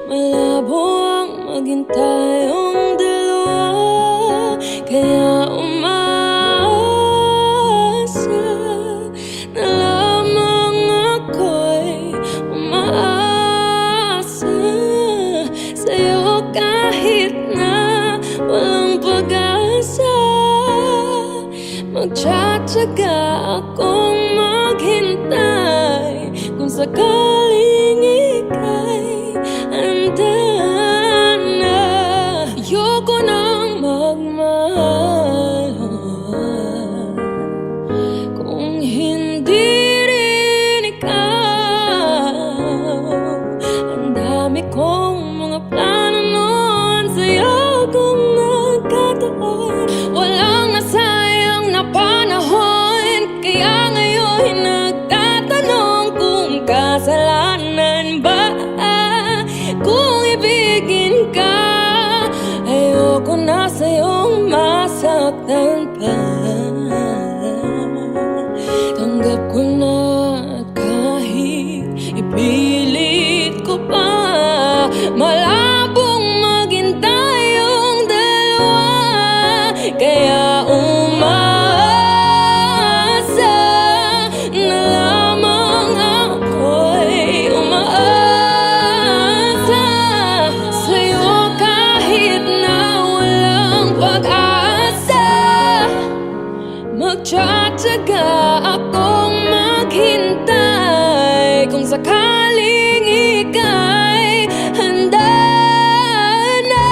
malabo ang maging tayong dalawa. Kaya umaasa na lamang ako'y umaasa sa'yo kahit na walang pag-asa. Magtsatsaga akong maghintay kung sakaling ika'y handa na. Ayoko nang magmahal kung hindi rin ikaw. Ang dami kong mga plano noon sa'yo kung nagkataon. Walang nasayang na panahon, kaya ngayon nagtatanong kung kasalanan ba kung ibigin ka. Ayoko na sa'yong masaktan pa. Tanggap ko na at kahit ipilit ko pa, malabong maging tayong dalawa. Kaya umaasa na lamang ako'y umaasa sa'yo kahit na walang pag-asa. Magtsatsaga akong maghintay kung sakaling ika'y handa na.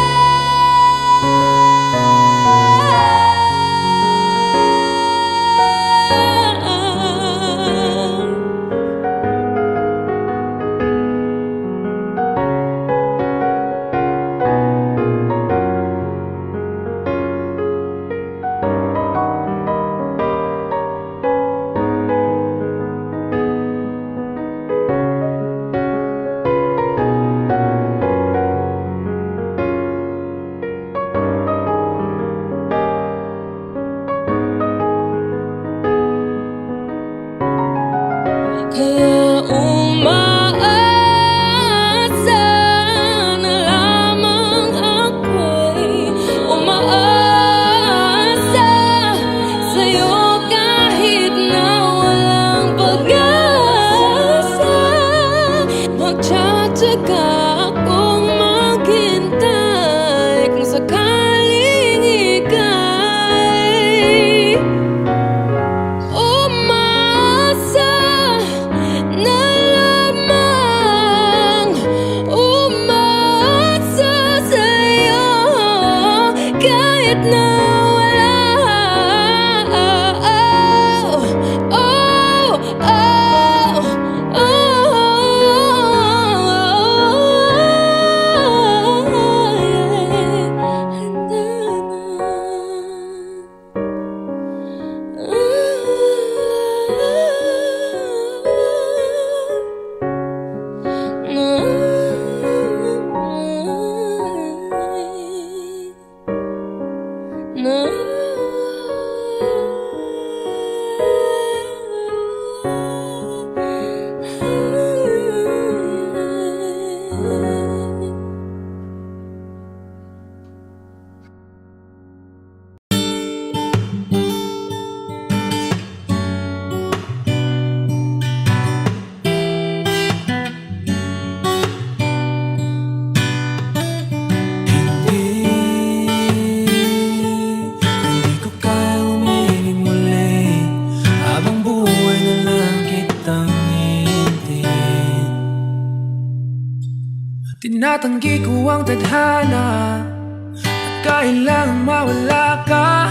Kaya umaasa na lamang ako'y umaasa sa'yo kahit na walang pag-asa. Magtsatsaga akong maghintay kung sakaling ika'y umaasa na lamang umaasa sa'yo kahit na wala. Hindi ko kaya umiling muli habang buhay na lang kitang iintin. Tinatanggi ko ang tadhana at kailangang mawala ka.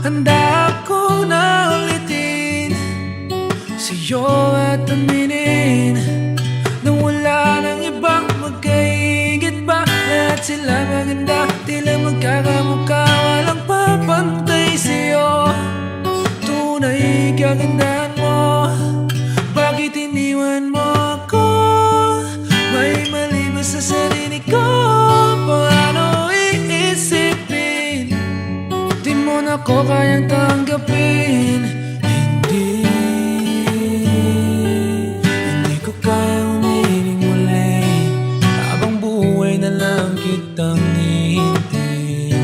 Handa ako na ulitin sa'yo at aminin na wala nang ibang magkaigit pa. Lahat sila maganda, tila magkakamukha, walang papantay sa'yo. Tunay kagandahan mo, bakit iniwan mo ako? May mali ba sa sarili ko? Paano iisipin? Di mo na ko kaya kayang tanggapin. Hindi ko kayang umibig muli habang buhay na lang kitang hihintayin.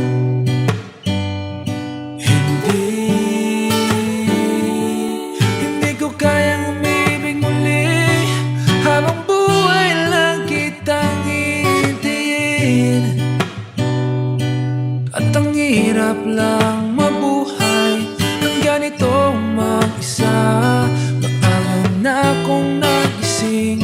Hindi ko kayang umibig muli habang buhay lang kitang hihintayin. At ang hirap lang mabuhay ng ganitong mag-isa. Maangan na akong nagising,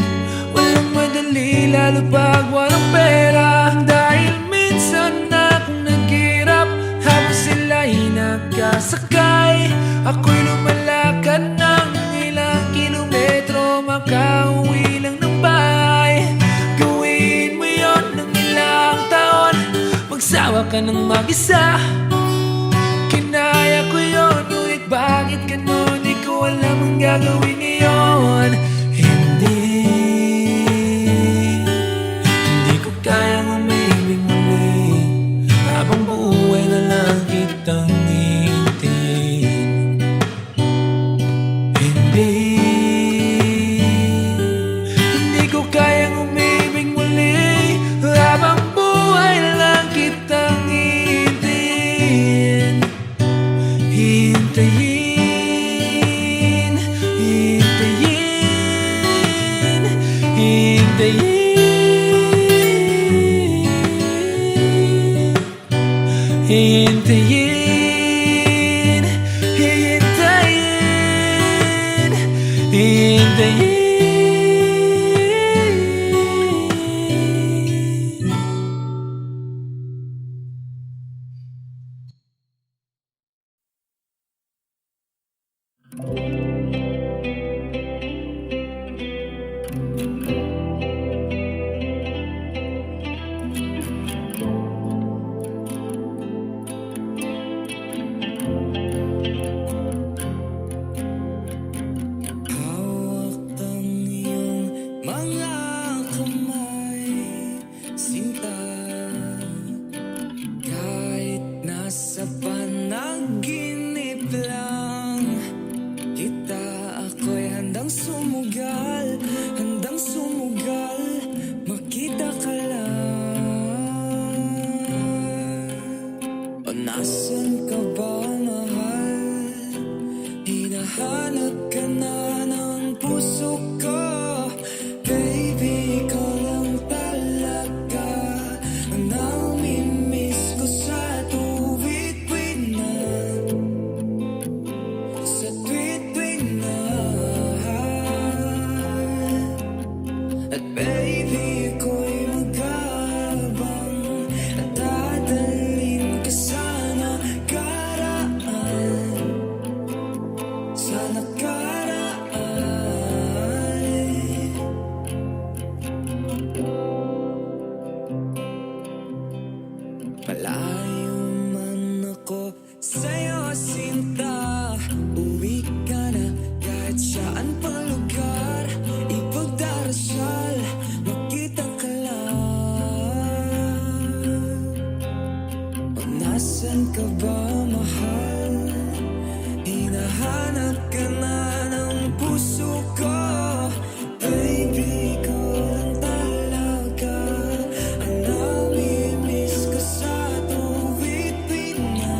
walang madali lalo pag walang pera. Dahil minsan na akong naghirap habang sila'y nagkasakay. Ako'y lumalakad ng ilang kilometro, makauwi lang ng bahay. Gawin mo yon ng ilang taon, magsawa ka ng mag-isa. Kinaya ko yun, ngunit bakit ganon? Di ko alam ang gagawin ngayon. Hindi ko kayang umibig muli habang buhay na lang kitang hihintayin. Hindi ko kayang umibig muli habang buhay lang kitang hihintayin. Hintayin, hintayin, hintayin. Hintayin, hintayin, hintayin. Hawak ang iyong mga kamay, sinta. Kahit nasa panaginip lang kita, ako'y handang sumugal, makita ka lang. O nasan ka ba, mahal? Hinahanap ka na ng puso ko. Baby, ikaw lang talaga ang namimiss ko sa tuwid-tuwid na, sa tuwid-tuwid na. At baby, ako'y magkabang at dadalhin ka sa nakaraan, sa nakaraan. Malayo man ako sa'yo, sinta, uwi ka na kahit saan pang lugar. Ipagdarasal, makita ka lang. O nasan ka ba, mahal? Hinahanap ka na ng puso ko. Baby, ikaw lang talaga ang namimiss ko sa tuwid-tuwid na,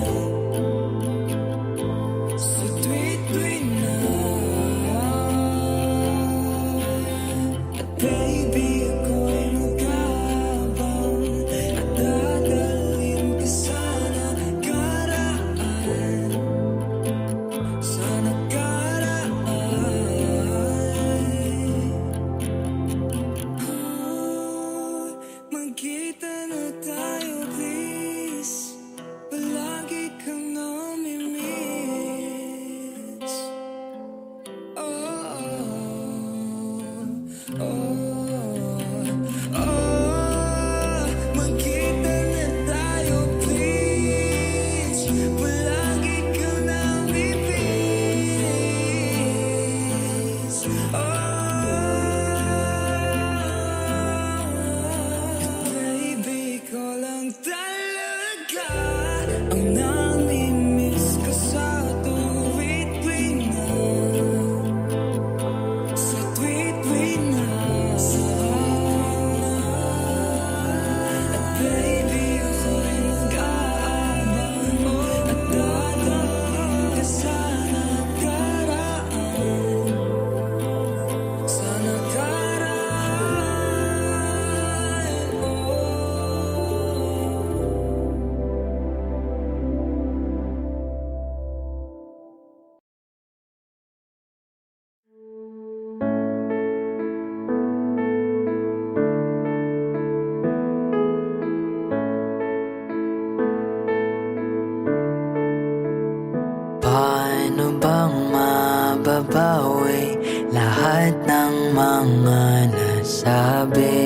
paano bang mababawi lahat ng mga nasabi?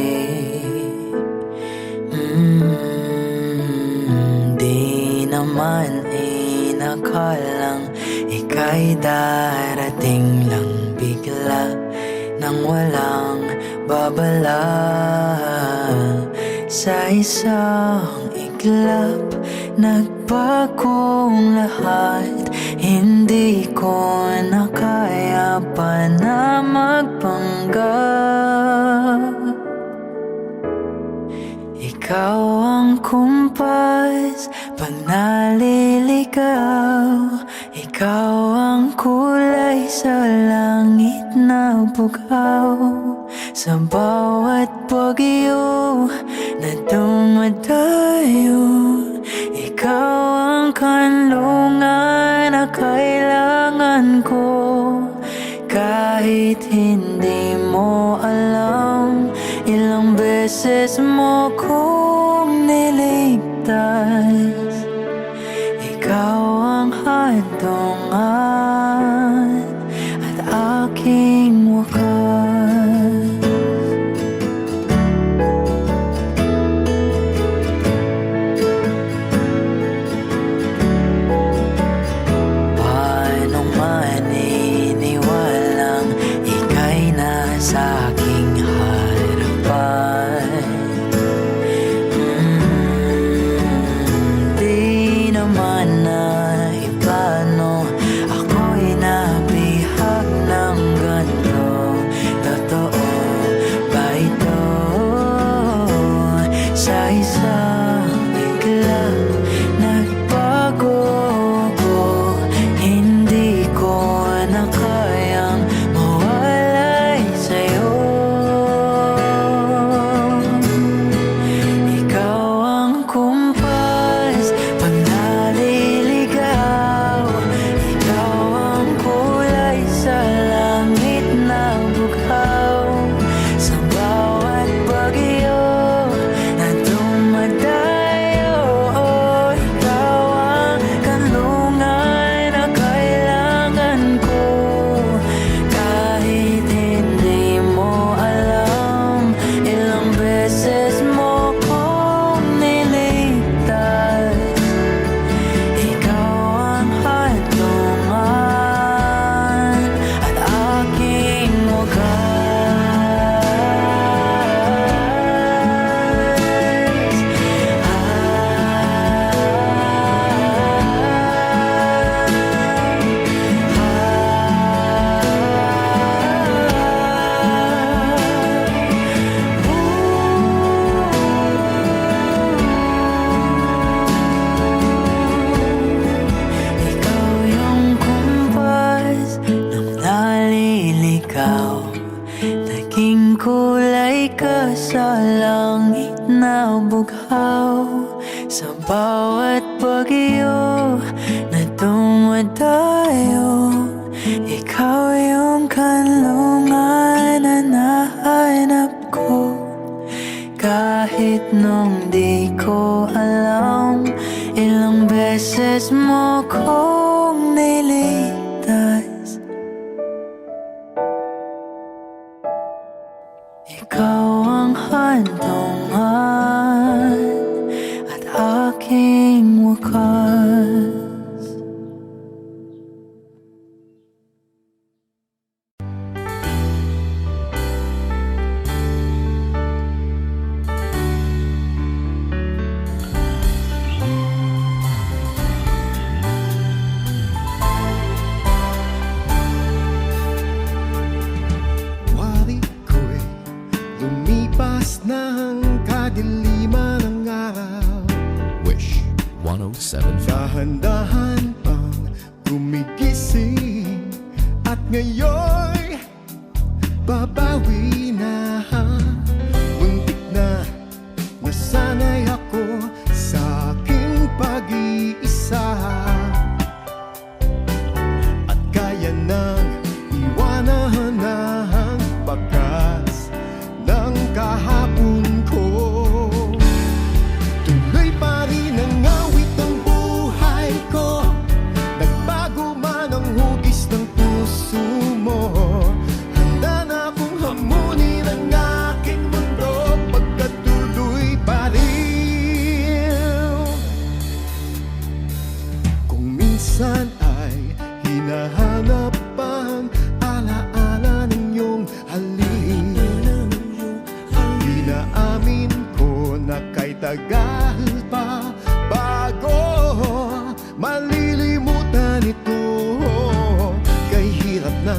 Di naman inakalang ika'y darating lang bigla nang walang babala. Sa isang iglap, nagpagong lahat. Hindi ko na kaya pa na magpanggap. Ikaw ang kumpas pag naliligaw. Ikaw ang kulay sa langit na bugaw. Sa bawat bagyo na dumadayo, ikaw ang kanlungan na kailangan ko. Kahit hindi mo alam, ilang beses mo kong niligtas. Ikaw ang hadungan at aking wakas. Paano maniniwalang ika'y nasa aking harapan? Di naman na iplano, ako'y nabihag ng ganito. Totoo ba ito? Sa isang iglap, nagbago ako. Hindi ko na kayang mawalay sa'yo. Ikaw ang kumpas pag naliligaw. Ikaw ang kulay sa langit na bugaw. Sa bawat bagyo na dumadayo, ikaw ang kanlungan na kailangan ko. Kahit hindi mo alam, ilang beses mo kong niligtas. Ikaw ang hadungan at aking Ikaw yung kumpas nung naliligaw. Naging kulay ka sa langit na bughaw. Sa bawat bagyo na dumadayo, ikaw yung kanlungan na nahanap ko. Kahit nung di ko alam, ilang beses mo kong niligtas. Ikaw ang hadungan at aking wakas. Wari ko'y lumipas ng kadiliman ng araw. Wish 107.5. Dahan-dahan pang gumigising, at ngayon'y babawi na. Muntik na nasanay ako sa aking pag-iisa, at kaya nang iwanan ang bakas ng kahapon ko. Tuloy pa rin ang awit ng buhay ko, hinahanap ang alaala ng iyong halik. Inaamin ko na kay tagal pa bago malilimutan ito. Kay hirap na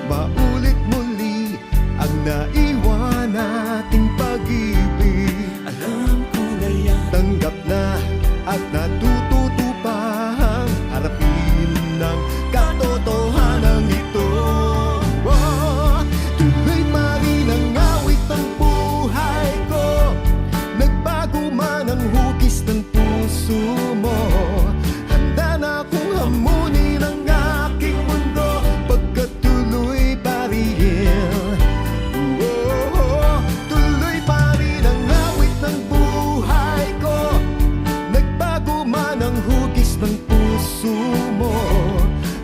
maulit muli ang naiwan nating pag-ibig. Alam ko na yan. Tanggap na at natututo pang harapin ng katotohanan ito. Tuloy pa rin ang awit ng buhay ko, nagbago man ang hugis ng puso mo. Handa na akong hamunin ang aking mundo, pagkat tuloy pa rin. Tuloy pa rin ang awit ng buhay ko, nagbago man ang hugis ng puso mo.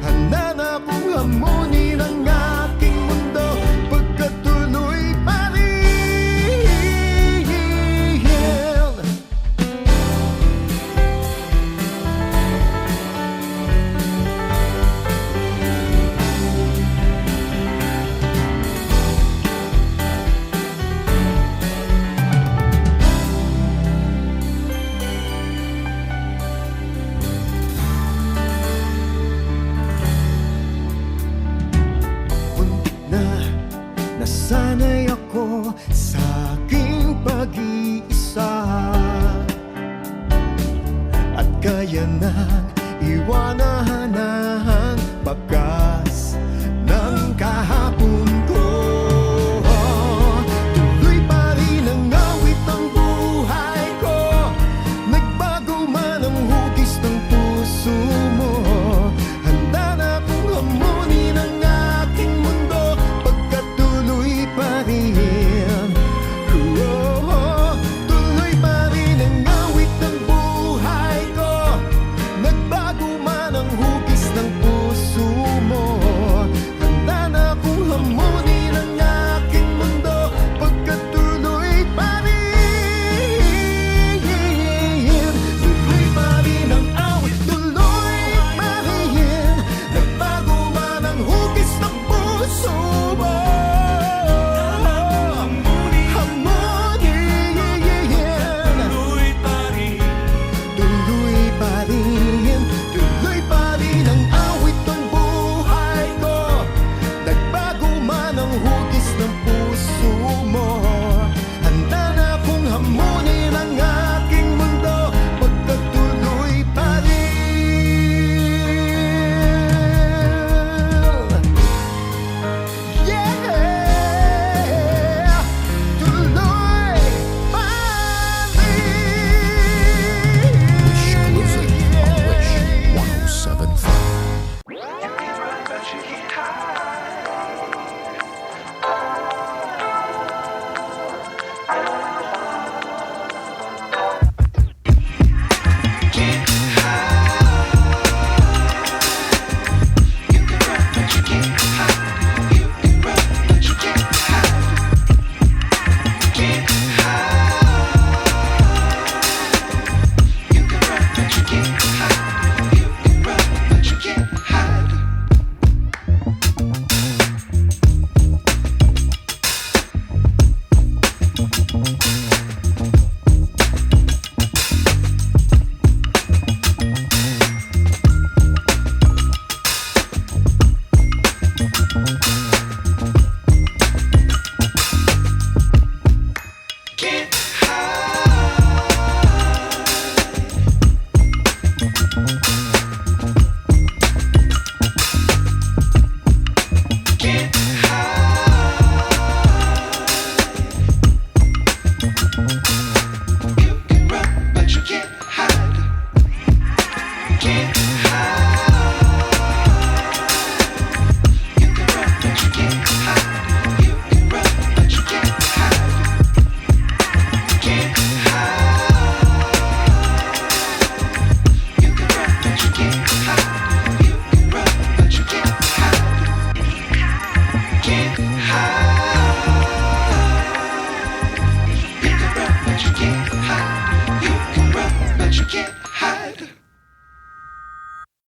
Handa na akong hamunin ang aking mundo, pagkat tuloy pa rin. Muntik na nasanay ako sa aking pag-iisa, at kaya nang iwanan